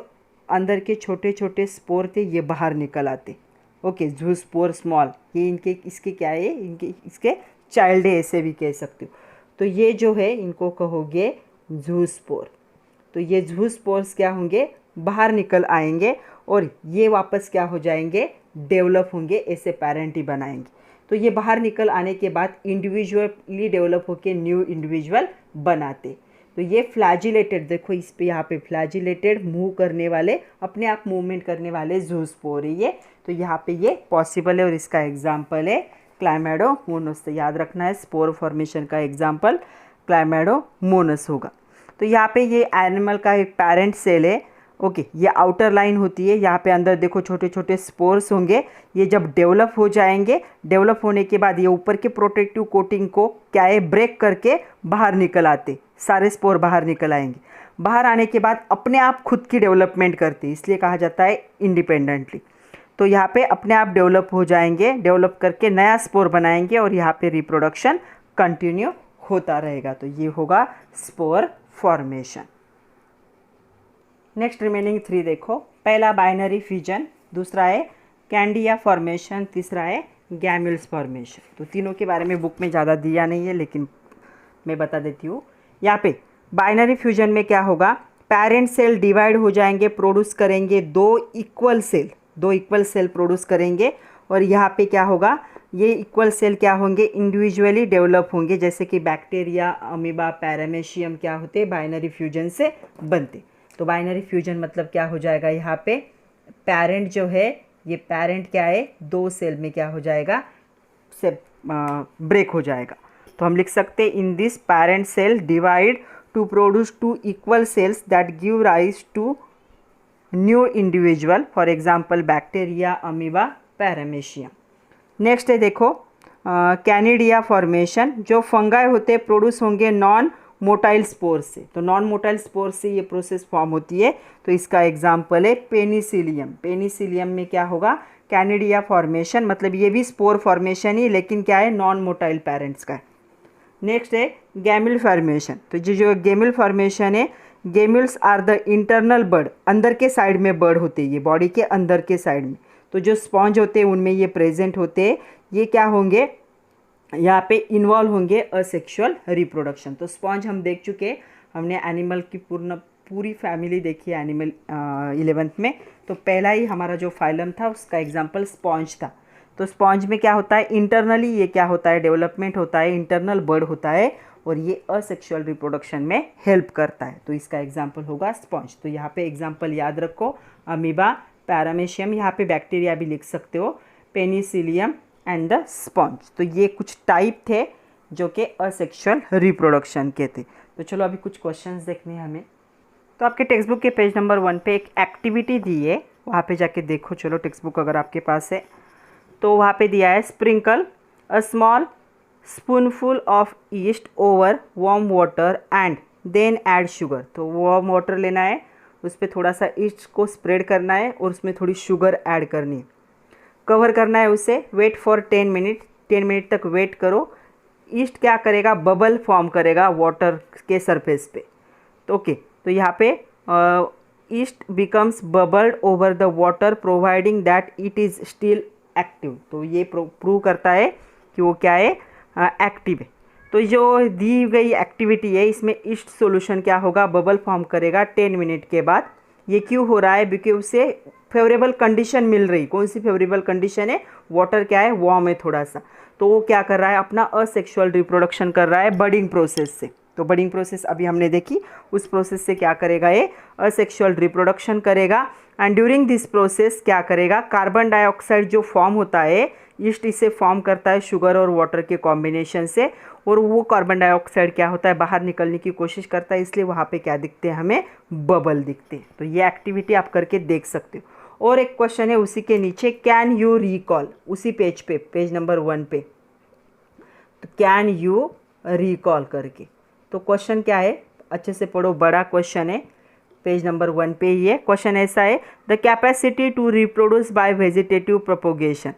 अंदर के छोटे छोटे स्पोर थे ये बाहर निकल आते। ओके, जू स्पोर स्मॉल, ये इनके इसके क्या है, इनके इसके चाइल्ड है, ऐसे भी कह सकते हो। तो ये जो है इनको कहोगे जू स्पोर। तो ये जू स्पोर्स क्या होंगे, बाहर निकल आएंगे, और ये वापस क्या हो जाएंगे, डेवलप होंगे, ऐसे पेरेंट ही बनाएंगे। तो ये बाहर निकल आने के बाद इंडिविजुअली डेवलप होके न्यू इंडिविजुअल बनाते। तो ये फ्लैजिलेटेड, देखो इस पे यहाँ पे फ्लैजिलेटेड मूव करने वाले, अपने आप मूवमेंट करने वाले जू स्पोर है ये। तो यहाँ पे ये पॉसिबल है, और इसका एग्जाम्पल है क्लाइमेडोमोनास। तो याद रखना है, स्पोर फॉर्मेशन का एग्जाम्पल क्लाइमेडोमोनास होगा। तो यहाँ पे ये एनिमल का एक पेरेंट सेल है। ओके, ये आउटर लाइन होती है, यहाँ पे अंदर देखो छोटे छोटे स्पोर्स होंगे। ये जब डेवलप हो जाएंगे, डेवलप होने के बाद ये ऊपर के प्रोटेक्टिव कोटिंग को क्या है, ब्रेक करके बाहर निकल आते, सारे स्पोर बाहर निकल आएंगे। बाहर आने के बाद अपने आप खुद की डेवलपमेंट करते, इसलिए कहा जाता है इंडिपेंडेंटली। तो यहाँ पे अपने आप डेवलप हो जाएंगे, डेवलप करके नया स्पोर बनाएंगे, और यहाँ पे रिप्रोडक्शन कंटिन्यू होता रहेगा। तो ये होगा स्पोर फॉर्मेशन। नेक्स्ट रिमेनिंग 3 देखो। पहला बाइनरी फ्यूजन, दूसरा है कैंडिया फॉर्मेशन, तीसरा है गैम्यूल्स फॉर्मेशन। तो तीनों के बारे में बुक में ज़्यादा दिया नहीं है, लेकिन मैं बता देती हूँ। यहाँ पे बाइनरी फ्यूजन में क्या होगा, पेरेंट सेल डिवाइड हो जाएंगे, प्रोड्यूस करेंगे दो इक्वल सेल प्रोड्यूस करेंगे। और यहाँ पे क्या होगा, ये इक्वल सेल क्या होंगे, इंडिविजुअली डेवलप होंगे, जैसे कि बैक्टीरिया, अमीबा, पैरामेशियम क्या होते, बाइनरी फ्यूजन से बनते। तो बाइनरी फ्यूजन मतलब क्या हो जाएगा, यहाँ पे पेरेंट जो है, ये पेरेंट क्या है, दो सेल में क्या हो जाएगा, से ब्रेक हो जाएगा। तो हम लिख सकते हैं, in this parent cell divide to produce 2 equal cells that give rise to new individual, for example bacteria, amoeba, paramecium. Next है देखो कैनिडिया फॉर्मेशन, जो फंगाई होते हैं प्रोड्यूस होंगे नॉन मोटाइल स्पोर्स से। तो नॉन मोटाइल स्पोर्स से ये प्रोसेस फॉर्म होती है। तो इसका एग्जांपल है पेनिसिलियम। पेनिसिलियम में क्या होगा, कैनिडिया फॉर्मेशन, मतलब ये भी स्पोर फॉर्मेशन ही, लेकिन क्या है, नॉन मोटाइल पेरेंट्स का है। नेक्स्ट है गैम्यूल फॉर्मेशन। तो जो गैम्यूल फॉर्मेशन है, गैम्यूल्स आर द इंटरनल बर्ड, अंदर के साइड में बर्ड होते हैं, ये बॉडी के अंदर के साइड में। तो जो स्पॉन्ज होते हैं उनमें ये प्रेजेंट होते हैं। ये क्या होंगे, यहाँ पे इन्वॉल्व होंगे असेक्सुअल रिप्रोडक्शन। तो स्पॉन्ज हम देख चुके हैं, हमने एनिमल की पूरी फैमिली देखी है एनिमल 11th में। तो पहला ही हमारा जो फाइलम था उसका एग्जाम्पल स्पॉन्ज था। तो स्पॉन्ज में क्या होता है, इंटरनली ये क्या होता है, डेवलपमेंट होता है, इंटरनल बर्ड होता है, और ये असेक्सुअल रिप्रोडक्शन में हेल्प करता है। तो इसका एग्जाम्पल होगा स्पॉन्ज। तो यहाँ पे एग्जाम्पल याद रखो, अमीबा, पैरामेशियम, यहाँ पे बैक्टीरिया भी लिख सकते हो, पेनिसिलियम एंड द स्पॉन्ज। तो ये कुछ टाइप थे जो कि असेक्सुअल रिप्रोडक्शन के थे। तो चलो अभी कुछ क्वेश्चंस देखने हैं हमें। तो आपके टेक्स्ट बुक के पेज नंबर 1 पे एक एक्टिविटी दी है, वहाँ पे जाके देखो। चलो टेक्स्ट बुक अगर आपके पास है तो वहाँ पे दिया है, sprinkle a small spoonful of yeast over warm water and then add sugar. तो वार्म वाटर लेना है, उस पर थोड़ा सा ईस्ट को स्प्रेड करना है, और उसमें थोड़ी शुगर ऐड करनी है, कवर करना है उसे, वेट फॉर 10 मिनट, 10 मिनट तक वेट करो। ईस्ट क्या करेगा, बबल फॉर्म करेगा वाटर के सरफेस पे। तो ओके, तो यहाँ पे east becomes bubbled over the water providing that it is still active. तो ये प्रूव करता है कि वो क्या है, एक्टिव है। तो जो दी गई एक्टिविटी है, इसमें ईस्ट सॉल्यूशन क्या होगा, बबल फॉर्म करेगा 10 मिनट के बाद। ये क्यों हो रहा है, बिकॉज उसे फेवरेबल कंडीशन मिल रही। कौन सी फेवरेबल कंडीशन है, वाटर क्या है, वार्म है थोड़ा सा। तो वो क्या कर रहा है, अपना असेक्सुअल रिप्रोडक्शन कर रहा है बर्डिंग प्रोसेस से। तो बर्डिंग प्रोसेस अभी हमने देखी, उस प्रोसेस से क्या करेगा, ये असेक्सुअल रिप्रोडक्शन करेगा। एंड ड्यूरिंग दिस प्रोसेस क्या करेगा, कार्बन डाइऑक्साइड जो फॉर्म होता है, ईस्ट इसे फॉर्म करता है शुगर और वाटर के कॉम्बिनेशन से, और वो कार्बन डाइऑक्साइड क्या होता है बाहर निकलने की कोशिश करता है, इसलिए वहाँ पे क्या दिखते हैं हमें, बबल दिखते हैं। तो ये एक्टिविटी आप करके देख सकते हो। और एक क्वेश्चन है उसी के नीचे, कैन यू रिकॉल, उसी पेज पे, पेज नंबर 1 पे, तो कैन यू रिकॉल करके, तो क्वेश्चन क्या है अच्छे से पढ़ो, बड़ा क्वेश्चन है, पेज नंबर 1 पे ये क्वेश्चन ऐसा है, the capacity to reproduce by vegetative propagation.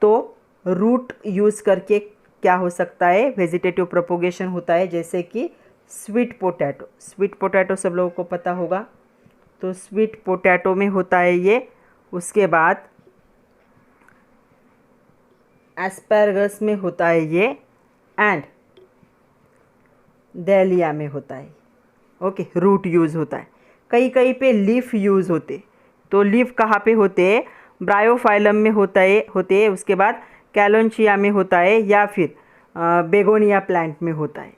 तो रूट यूज़ करके क्या हो सकता है, वेजिटेटिव प्रोपोगेशन होता है, जैसे कि स्वीट पोटैटो, स्वीट पोटैटो सब लोगों को पता होगा, तो स्वीट पोटैटो में होता है ये। उसके बाद एस्पैरगस में होता है ये, एंड डैलिया में होता है। ओके, रूट यूज़ होता है। कहीं कहीं पे लीफ यूज़ होते, तो लीफ कहाँ पे होते हैं, ब्रायोफाइलम में होता है, होते हैं। उसके बाद कैलोनचिया में होता है, या फिर बेगोनिया प्लांट में होता है।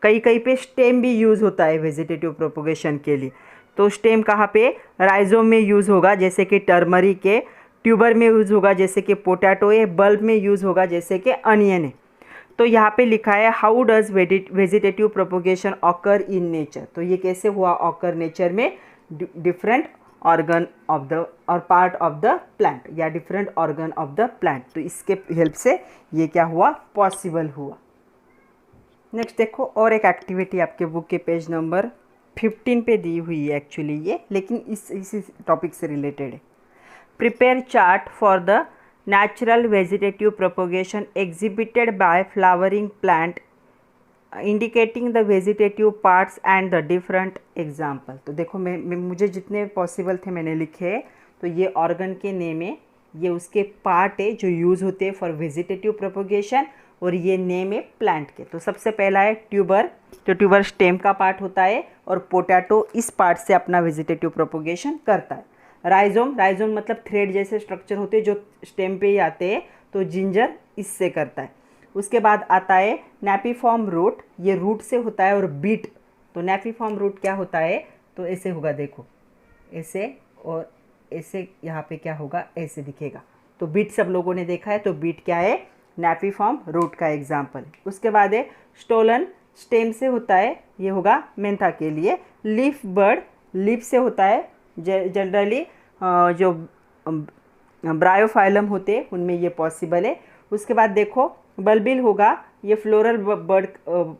कहीं कहीं पे स्टेम भी यूज़ होता है वेजिटेटिव प्रोपोगेशन के लिए, तो स्टेम कहाँ पे, राइजोम में यूज़ होगा जैसे कि टर्मरिक है, ट्यूबर में यूज़ होगा जैसे कि पोटैटो है, बल्ब में यूज़ होगा जैसे कि अनियन है। तो यहाँ पे लिखा है how does vegetative propagation occur in nature, तो ये कैसे हुआ ऑकर नेचर में, डिफरेंट ऑर्गन ऑफ द और पार्ट ऑफ द प्लांट, या different organ of the plant, तो इसके हेल्प से ये क्या हुआ, पॉसिबल हुआ। नेक्स्ट देखो, और एक एक्टिविटी आपके बुक के पेज नंबर 15 पे दी हुई है एक्चुअली ये, लेकिन इसी टॉपिक से रिलेटेड है। Prepare chart for the natural vegetative propagation exhibited by flowering plant indicating the vegetative parts and the different example। तो देखो मैं मुझे जितने पॉसिबल थे मैंने लिखे, तो ये ऑर्गन के नेम है, ये उसके पार्ट है जो यूज़ होते हैं फॉर वेजिटेटिव प्रोपोगेशन, और ये नेम है प्लांट के। तो सबसे पहला है ट्यूबर, तो ट्यूबर स्टेम का पार्ट होता है, और पोटैटो इस पार्ट से अपना वेजिटेटिव प्रोपोगेशन करता है। राइजोम, राइजोम मतलब थ्रेड जैसे स्ट्रक्चर होते हैं जो स्टेम पे ही आते हैं, तो जिंजर इससे करता है। उसके बाद आता है नैपीफॉर्म रूट, ये रूट से होता है, और बीट, तो नैपीफॉर्म रूट क्या होता है, तो ऐसे होगा, देखो ऐसे, और ऐसे यहाँ पे क्या होगा, ऐसे दिखेगा। तो बीट सब लोगों ने देखा है, तो बीट क्या है, नैपीफॉर्म रूट का एग्जाम्पल। उसके बाद है स्टोलन, स्टेम से होता है, ये होगा मेंथा के लिए। लीफ बर्ड, लीफ से होता है, जनरली जो ब्रायोफाइलम होते हैं उनमें ये पॉसिबल है। उसके बाद देखो बल्बिल होगा, ये फ्लोरल बर्ड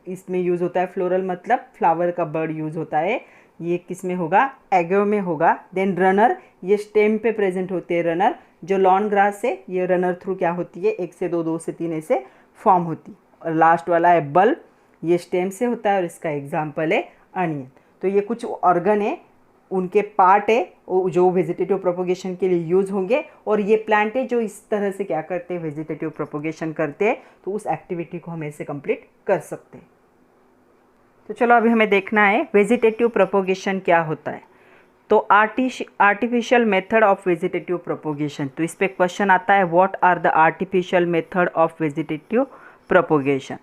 इसमें यूज़ होता है, फ्लोरल मतलब फ्लावर का बर्ड यूज़ होता है, ये किस में होगा, एगो में होगा। देन रनर, ये स्टेम पे प्रेजेंट होते हैं रनर, जो लॉन ग्रास है ये रनर थ्रू क्या होती है, 1 से 2, 2 से 3 ऐसे फॉर्म होती। और लास्ट वाला है बल्ब, ये स्टेम से होता है, और इसका एग्जाम्पल है अनियन। तो ये कुछ ऑर्गन है, उनके पार्ट है जो वेजिटेटिव प्रोपोगेशन के लिए यूज़ होंगे, और ये प्लांट है जो इस तरह से क्या करते हैं, वेजिटेटिव प्रोपोगेशन करते हैं। तो उस एक्टिविटी को हम ऐसे कंप्लीट कर सकते हैं। तो चलो अभी हमें देखना है वेजिटेटिव प्रोपोगेशन क्या होता है। तो artificial method of vegetative propagation, तो इस पर क्वेश्चन आता है, what are the artificial method of vegetative propagation.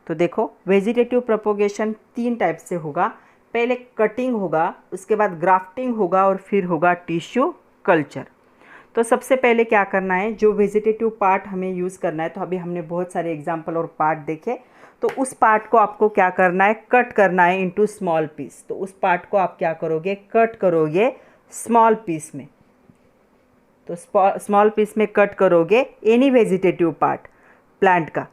तो देखो वेजिटेटिव प्रोपोगेशन 3 टाइप से होगा, पहले कटिंग होगा, उसके बाद ग्राफ्टिंग होगा, और फिर होगा टिश्यू कल्चर। तो सबसे पहले क्या करना है, जो वेजिटेटिव पार्ट हमें यूज़ करना है, तो अभी हमने बहुत सारे एग्जांपल और पार्ट देखे, तो उस पार्ट को आपको क्या करना है, कट करना है इनटू स्मॉल पीस। तो उस पार्ट को आप क्या करोगे, कट करोगे स्मॉल पीस में। तो स्मॉल पीस में कट करोगे एनी वेजिटेटिव पार्ट प्लांट का,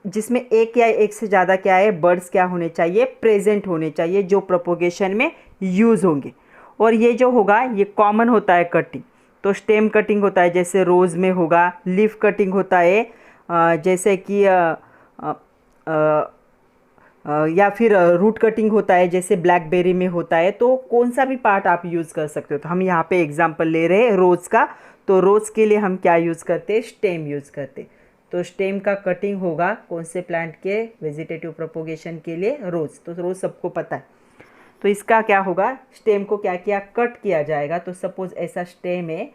जिसमें एक या एक से ज़्यादा क्या है, बर्ड्स क्या होने चाहिए, प्रेजेंट होने चाहिए, जो प्रोपोगेशन में यूज़ होंगे। और ये जो होगा ये कॉमन होता है कटिंग, तो स्टेम कटिंग होता है जैसे रोज़ में होगा, लीफ कटिंग होता है जैसे कि या फिर रूट कटिंग होता है जैसे ब्लैकबेरी में होता है। तो कौन सा भी पार्ट आप यूज़ कर सकते हो। तो हम यहाँ पे एग्जांपल ले रहे हैं रोज़ का, तो रोज़ के लिए हम क्या यूज़ करते हैं, स्टेम यूज़ करते हैं। तो स्टेम का कटिंग होगा कौन से प्लांट के, वेजिटेटिव प्रोपोगेशन के लिए रोज़, तो रोज़ सबको पता है। तो इसका क्या होगा, स्टेम को क्या किया, कट किया जाएगा। तो सपोज ऐसा स्टेम है,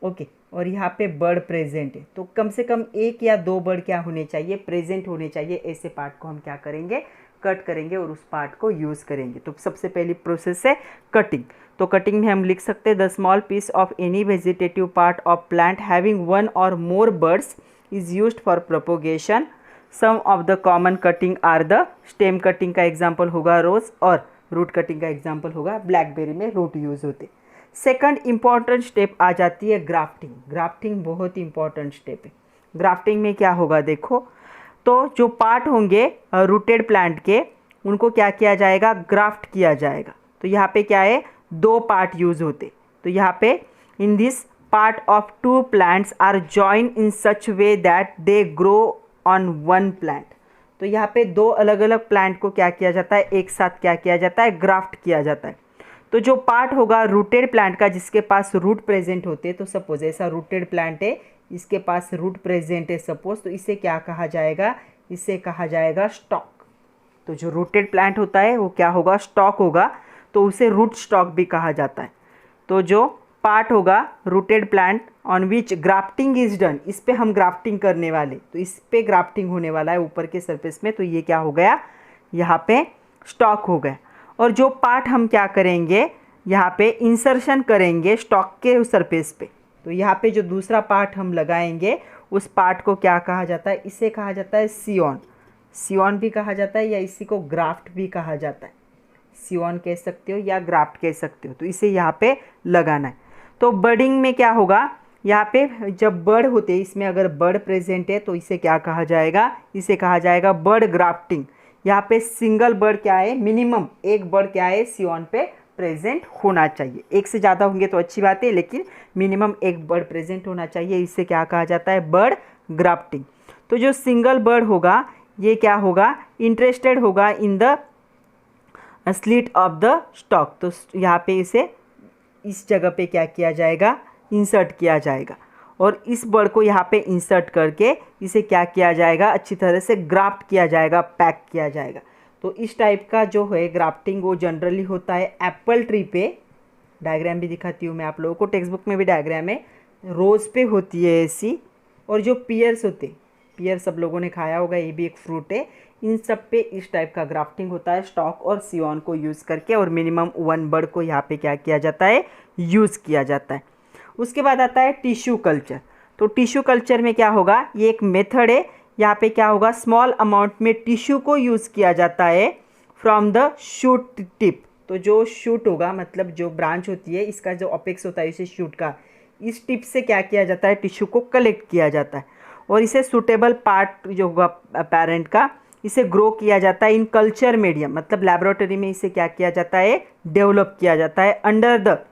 ओके, और यहाँ पे बर्ड प्रेजेंट है, तो कम से कम 1 या 2 बर्ड क्या होने चाहिए, प्रेजेंट होने चाहिए। ऐसे पार्ट को हम क्या करेंगे, कट करेंगे और उस पार्ट को यूज़ करेंगे। तो सबसे पहली प्रोसेस है कटिंग। तो कटिंग में हम लिख सकते हैं the small piece of any vegetative part of plant having one or more buds is used for propagation. Some of the common cutting are the stem cutting का एग्जाम्पल होगा rose और root cutting का example होगा blackberry में root use होते। Second important step आ जाती है ग्राफ्टिंग। ग्राफ्टिंग बहुत इंपॉर्टेंट स्टेप है। ग्राफ्टिंग में क्या होगा देखो, तो जो पार्ट होंगे रूटेड प्लांट के उनको क्या किया जाएगा, ग्राफ्ट किया जाएगा। तो यहाँ पे क्या है, 2 पार्ट यूज होते। तो यहाँ पे in this part of 2 plants are join in such way that they grow on 1 plant. तो यहाँ पे 2 अलग अलग प्लांट को क्या किया जाता है, एक साथ क्या किया जाता है, ग्राफ्ट किया जाता है। तो जो पार्ट होगा रूटेड प्लांट का जिसके पास रूट प्रेजेंट होते हैं, तो सपोज ऐसा रूटेड प्लांट है, इसके पास रूट प्रेजेंट है सपोज, तो इसे क्या कहा जाएगा, इसे कहा जाएगा स्टॉक। तो जो रूटेड प्लांट होता है वो क्या होगा, स्टॉक होगा, तो उसे रूट स्टॉक भी कहा जाता है। तो जो पार्ट होगा rooted plant on which grafting is done, इस पे हम ग्राफ्टिंग करने वाले, तो इस पे ग्राफ्टिंग होने वाला है ऊपर के सरफेस में, तो ये क्या हो गया, यहाँ पे स्टॉक हो गया। और जो पार्ट हम क्या करेंगे, यहाँ पे इंसर्शन करेंगे स्टॉक के सरफेस पे, तो यहाँ पे जो दूसरा पार्ट हम लगाएंगे उस पार्ट को क्या कहा जाता है, इसे कहा जाता है सियोन। सियोन भी कहा जाता है या इसी को ग्राफ्ट भी कहा जाता है। सियोन कह सकते हो या ग्राफ्ट कह सकते हो। तो इसे यहाँ पे लगाना है। तो बर्डिंग में क्या होगा, यहाँ पे जब बर्ड होते हैं, इसमें अगर बर्ड प्रेजेंट है तो इसे क्या कहा जाएगा, इसे कहा जाएगा बर्ड ग्राफ्टिंग। यहाँ पे सिंगल बर्ड क्या है, मिनिमम एक बर्ड क्या है, सियोन पे प्रेजेंट होना चाहिए। एक से ज़्यादा होंगे तो अच्छी बात है, लेकिन मिनिमम एक बर्ड प्रेजेंट होना चाहिए। इसे क्या कहा जाता है, बर्ड ग्राफ्टिंग। तो जो सिंगल बर्ड होगा ये क्या होगा, इंटरेस्टेड होगा in the slit of the stock. तो यहाँ पे इसे इस जगह पे क्या किया जाएगा, इंसर्ट किया जाएगा, और इस बर्ड को यहाँ पे इंसर्ट करके इसे क्या किया जाएगा, अच्छी तरह से ग्राफ्ट किया जाएगा, पैक किया जाएगा। तो इस टाइप का जो है ग्राफ्टिंग वो जनरली होता है एप्पल ट्री पे। डायग्राम भी दिखाती हूँ मैं आप लोगों को, टेक्स्ट बुक में भी डायग्राम है। रोज़ पे होती है ऐसी, और जो पियर्स होते, पियर सब लोगों ने खाया होगा, ये भी एक फ्रूट है, इन सब पे इस टाइप का ग्राफ्टिंग होता है स्टॉक और सियोन को यूज़ करके, और मिनिमम 1 बर्ड को यहाँ पे क्या किया जाता है, यूज़ किया जाता है। उसके बाद आता है टिश्यू कल्चर। तो टिश्यू कल्चर में क्या होगा, ये एक मेथड है। यहाँ पे क्या होगा, स्मॉल अमाउंट में टिश्यू को यूज़ किया जाता है फ्रॉम द शूट टिप। तो जो शूट होगा, मतलब जो ब्रांच होती है, इसका जो अपेक्स होता है इसे शूट का, इस टिप से क्या किया जाता है, टिश्यू को कलेक्ट किया जाता है, और इसे सूटेबल पार्ट जो होगा पेरेंट का, इसे ग्रो किया जाता है इन कल्चर मीडियम, मतलब लैबोरेटरी में इसे क्या किया जाता है, डेवलप किया जाता है अंडर द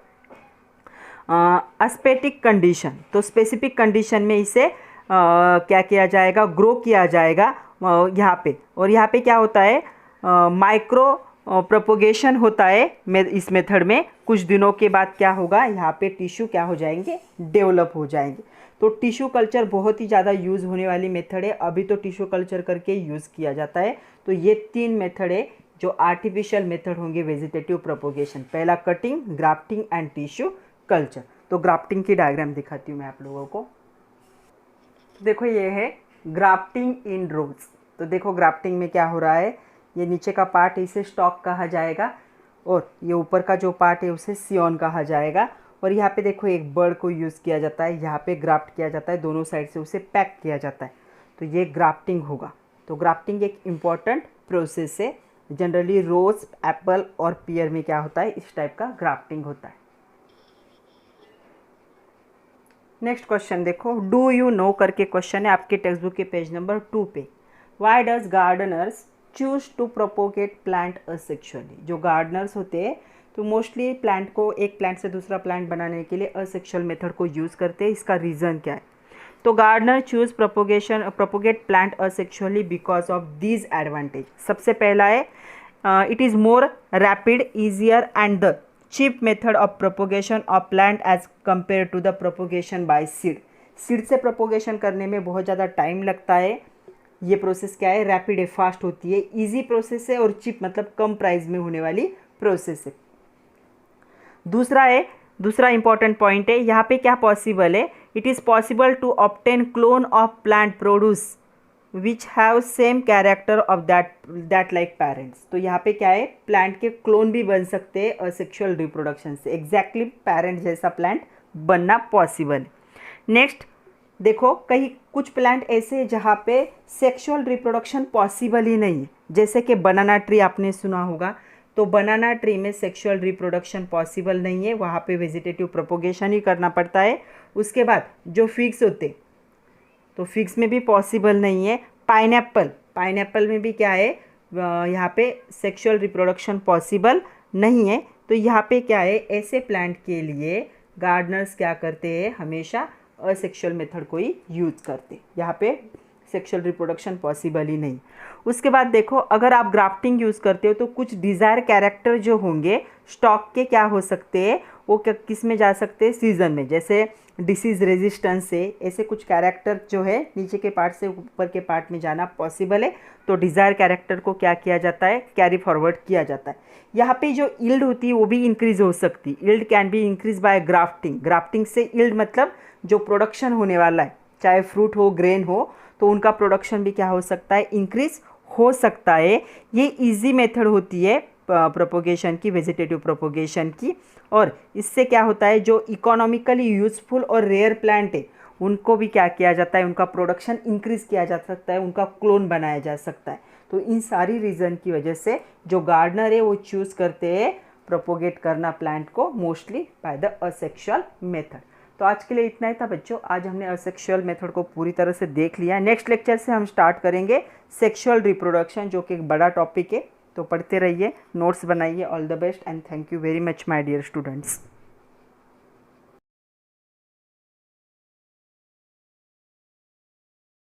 एस्पेटिक कंडीशन। तो स्पेसिफिक कंडीशन में इसे क्या किया जाएगा, ग्रो किया जाएगा यहाँ पे। और यहाँ पे क्या होता है, माइक्रो प्रोपोगेशन होता है इस मेथड में। कुछ दिनों के बाद क्या होगा, यहाँ पे टिश्यू क्या हो जाएंगे, डेवलप हो जाएंगे। तो टिश्यू कल्चर बहुत ही ज़्यादा यूज़ होने वाली मेथड है, अभी तो टिश्यू कल्चर करके यूज़ किया जाता है। तो ये 3 मेथड है जो आर्टिफिशियल मेथड होंगे वेजिटेटिव प्रोपोगेशन, पहला cutting, grafting and tissue culture. तो ग्राफ्टिंग की डायग्राम दिखाती हूँ मैं आप लोगों को। देखो ये है ग्राफ्टिंग इन रोज। तो देखो ग्राफ्टिंग में क्या हो रहा है, ये नीचे का पार्ट इसे स्टॉक कहा जाएगा, और ये ऊपर का जो पार्ट है उसे सियोन कहा जाएगा। और यहाँ पे देखो एक बर्ड को यूज़ किया जाता है, यहाँ पे ग्राफ्ट किया जाता है, दोनों साइड से उसे पैक किया जाता है। तो ये ग्राफ्टिंग होगा। तो ग्राफ्टिंग एक इम्पॉर्टेंट प्रोसेस है। जनरली रोज, एप्पल और पियर में क्या होता है, इस टाइप का ग्राफ्टिंग होता है। नेक्स्ट क्वेश्चन देखो, डू यू नो करके क्वेश्चन है आपके टेक्स्ट बुक के पेज नंबर 2 पे। Why does gardeners choose to propagate plant asexually. जो गार्डनर्स होते हैं तो मोस्टली प्लांट को, एक प्लांट से दूसरा प्लांट बनाने के लिए असेक्सुअल मेथड को यूज़ करते हैं। इसका रीज़न क्या है, तो gardener choose propagate plant asexually because of these advantage. सबसे पहला है it is more rapid, easier and the cheap method of propagation of plant as compare to the propagation by seed. Seed से propagation करने में बहुत ज़्यादा time लगता है। ये प्रोसेस क्या है, रैपिड है, फास्ट होती है, इजी प्रोसेस है, और चीप मतलब कम प्राइस में होने वाली प्रोसेस है। दूसरा इंपॉर्टेंट पॉइंट है, यहाँ पे क्या पॉसिबल है, it is possible to obtain clone of plant produce which have same character of that like parents. तो यहाँ पे क्या है, प्लांट के क्लोन भी बन सकते हैं असेक्सुअल रिप्रोडक्शन से, एग्जैक्टली पेरेंट जैसा प्लांट बनना पॉसिबल है। नेक्स्ट देखो, कहीं कुछ प्लांट ऐसे हैं जहाँ पे सेक्सुअल रिप्रोडक्शन पॉसिबल ही नहीं है, जैसे कि बनाना ट्री आपने सुना होगा। तो बनाना ट्री में सेक्सुअल रिप्रोडक्शन पॉसिबल नहीं है, वहाँ पे वेजिटेटिव प्रोपोगेशन ही करना पड़ता है। उसके बाद जो फिग्स होते, तो फिग्स में भी पॉसिबल नहीं है। पाइनएप्पल में भी क्या है, यहाँ पे सेक्सुअल रिप्रोडक्शन पॉसिबल नहीं है। तो यहाँ पे क्या है, ऐसे प्लांट के लिए गार्डनर्स क्या करते हैं, हमेशा असेक्सुअल मेथड को ही यूज़ करते, यहाँ पे सेक्सुअल रिप्रोडक्शन पॉसिबल ही नहीं। उसके बाद देखो, अगर आप ग्राफ्टिंग यूज़ करते हो तो कुछ डिज़ायर कैरेक्टर जो होंगे स्टॉक के क्या हो सकते हैं, वो किस में जा सकते हैं, सीजन में, जैसे डिसीज़ रेजिस्टेंस से, ऐसे कुछ कैरेक्टर जो है नीचे के पार्ट से ऊपर के पार्ट में जाना पॉसिबल है। तो डिज़ायर कैरेक्टर को क्या किया जाता है, कैरी फॉरवर्ड किया जाता है। यहाँ पे जो यील्ड होती है वो भी इंक्रीज हो सकती है। Yield can be increase by grafting से यील्ड मतलब जो प्रोडक्शन होने वाला है, चाहे फ्रूट हो ग्रेन हो, तो उनका प्रोडक्शन भी क्या हो सकता है, इंक्रीज हो सकता है। ये इजी मेथड होती है प्रोपोगेशन की, वेजिटेटिव प्रोपोगेशन की। और इससे क्या होता है, जो इकोनॉमिकली यूजफुल और रेयर प्लांट है उनको भी क्या किया जाता है, उनका प्रोडक्शन इंक्रीज किया जा सकता है, उनका क्लोन बनाया जा सकता है। तो इन सारी रीज़न की वजह से जो गार्डनर है वो चूज़ करते हैं प्रोपोगेट करना प्लांट को mostly by the asexual method. तो आज के लिए इतना ही था बच्चों, आज हमने असेक्सुअल मेथड को पूरी तरह से देख लिया। नेक्स्ट लेक्चर से हम स्टार्ट करेंगे सेक्सुअल रिप्रोडक्शन, जो कि एक बड़ा टॉपिक है। तो पढ़ते रहिए, नोट्स बनाइए। All the best and thank you very much my dear students.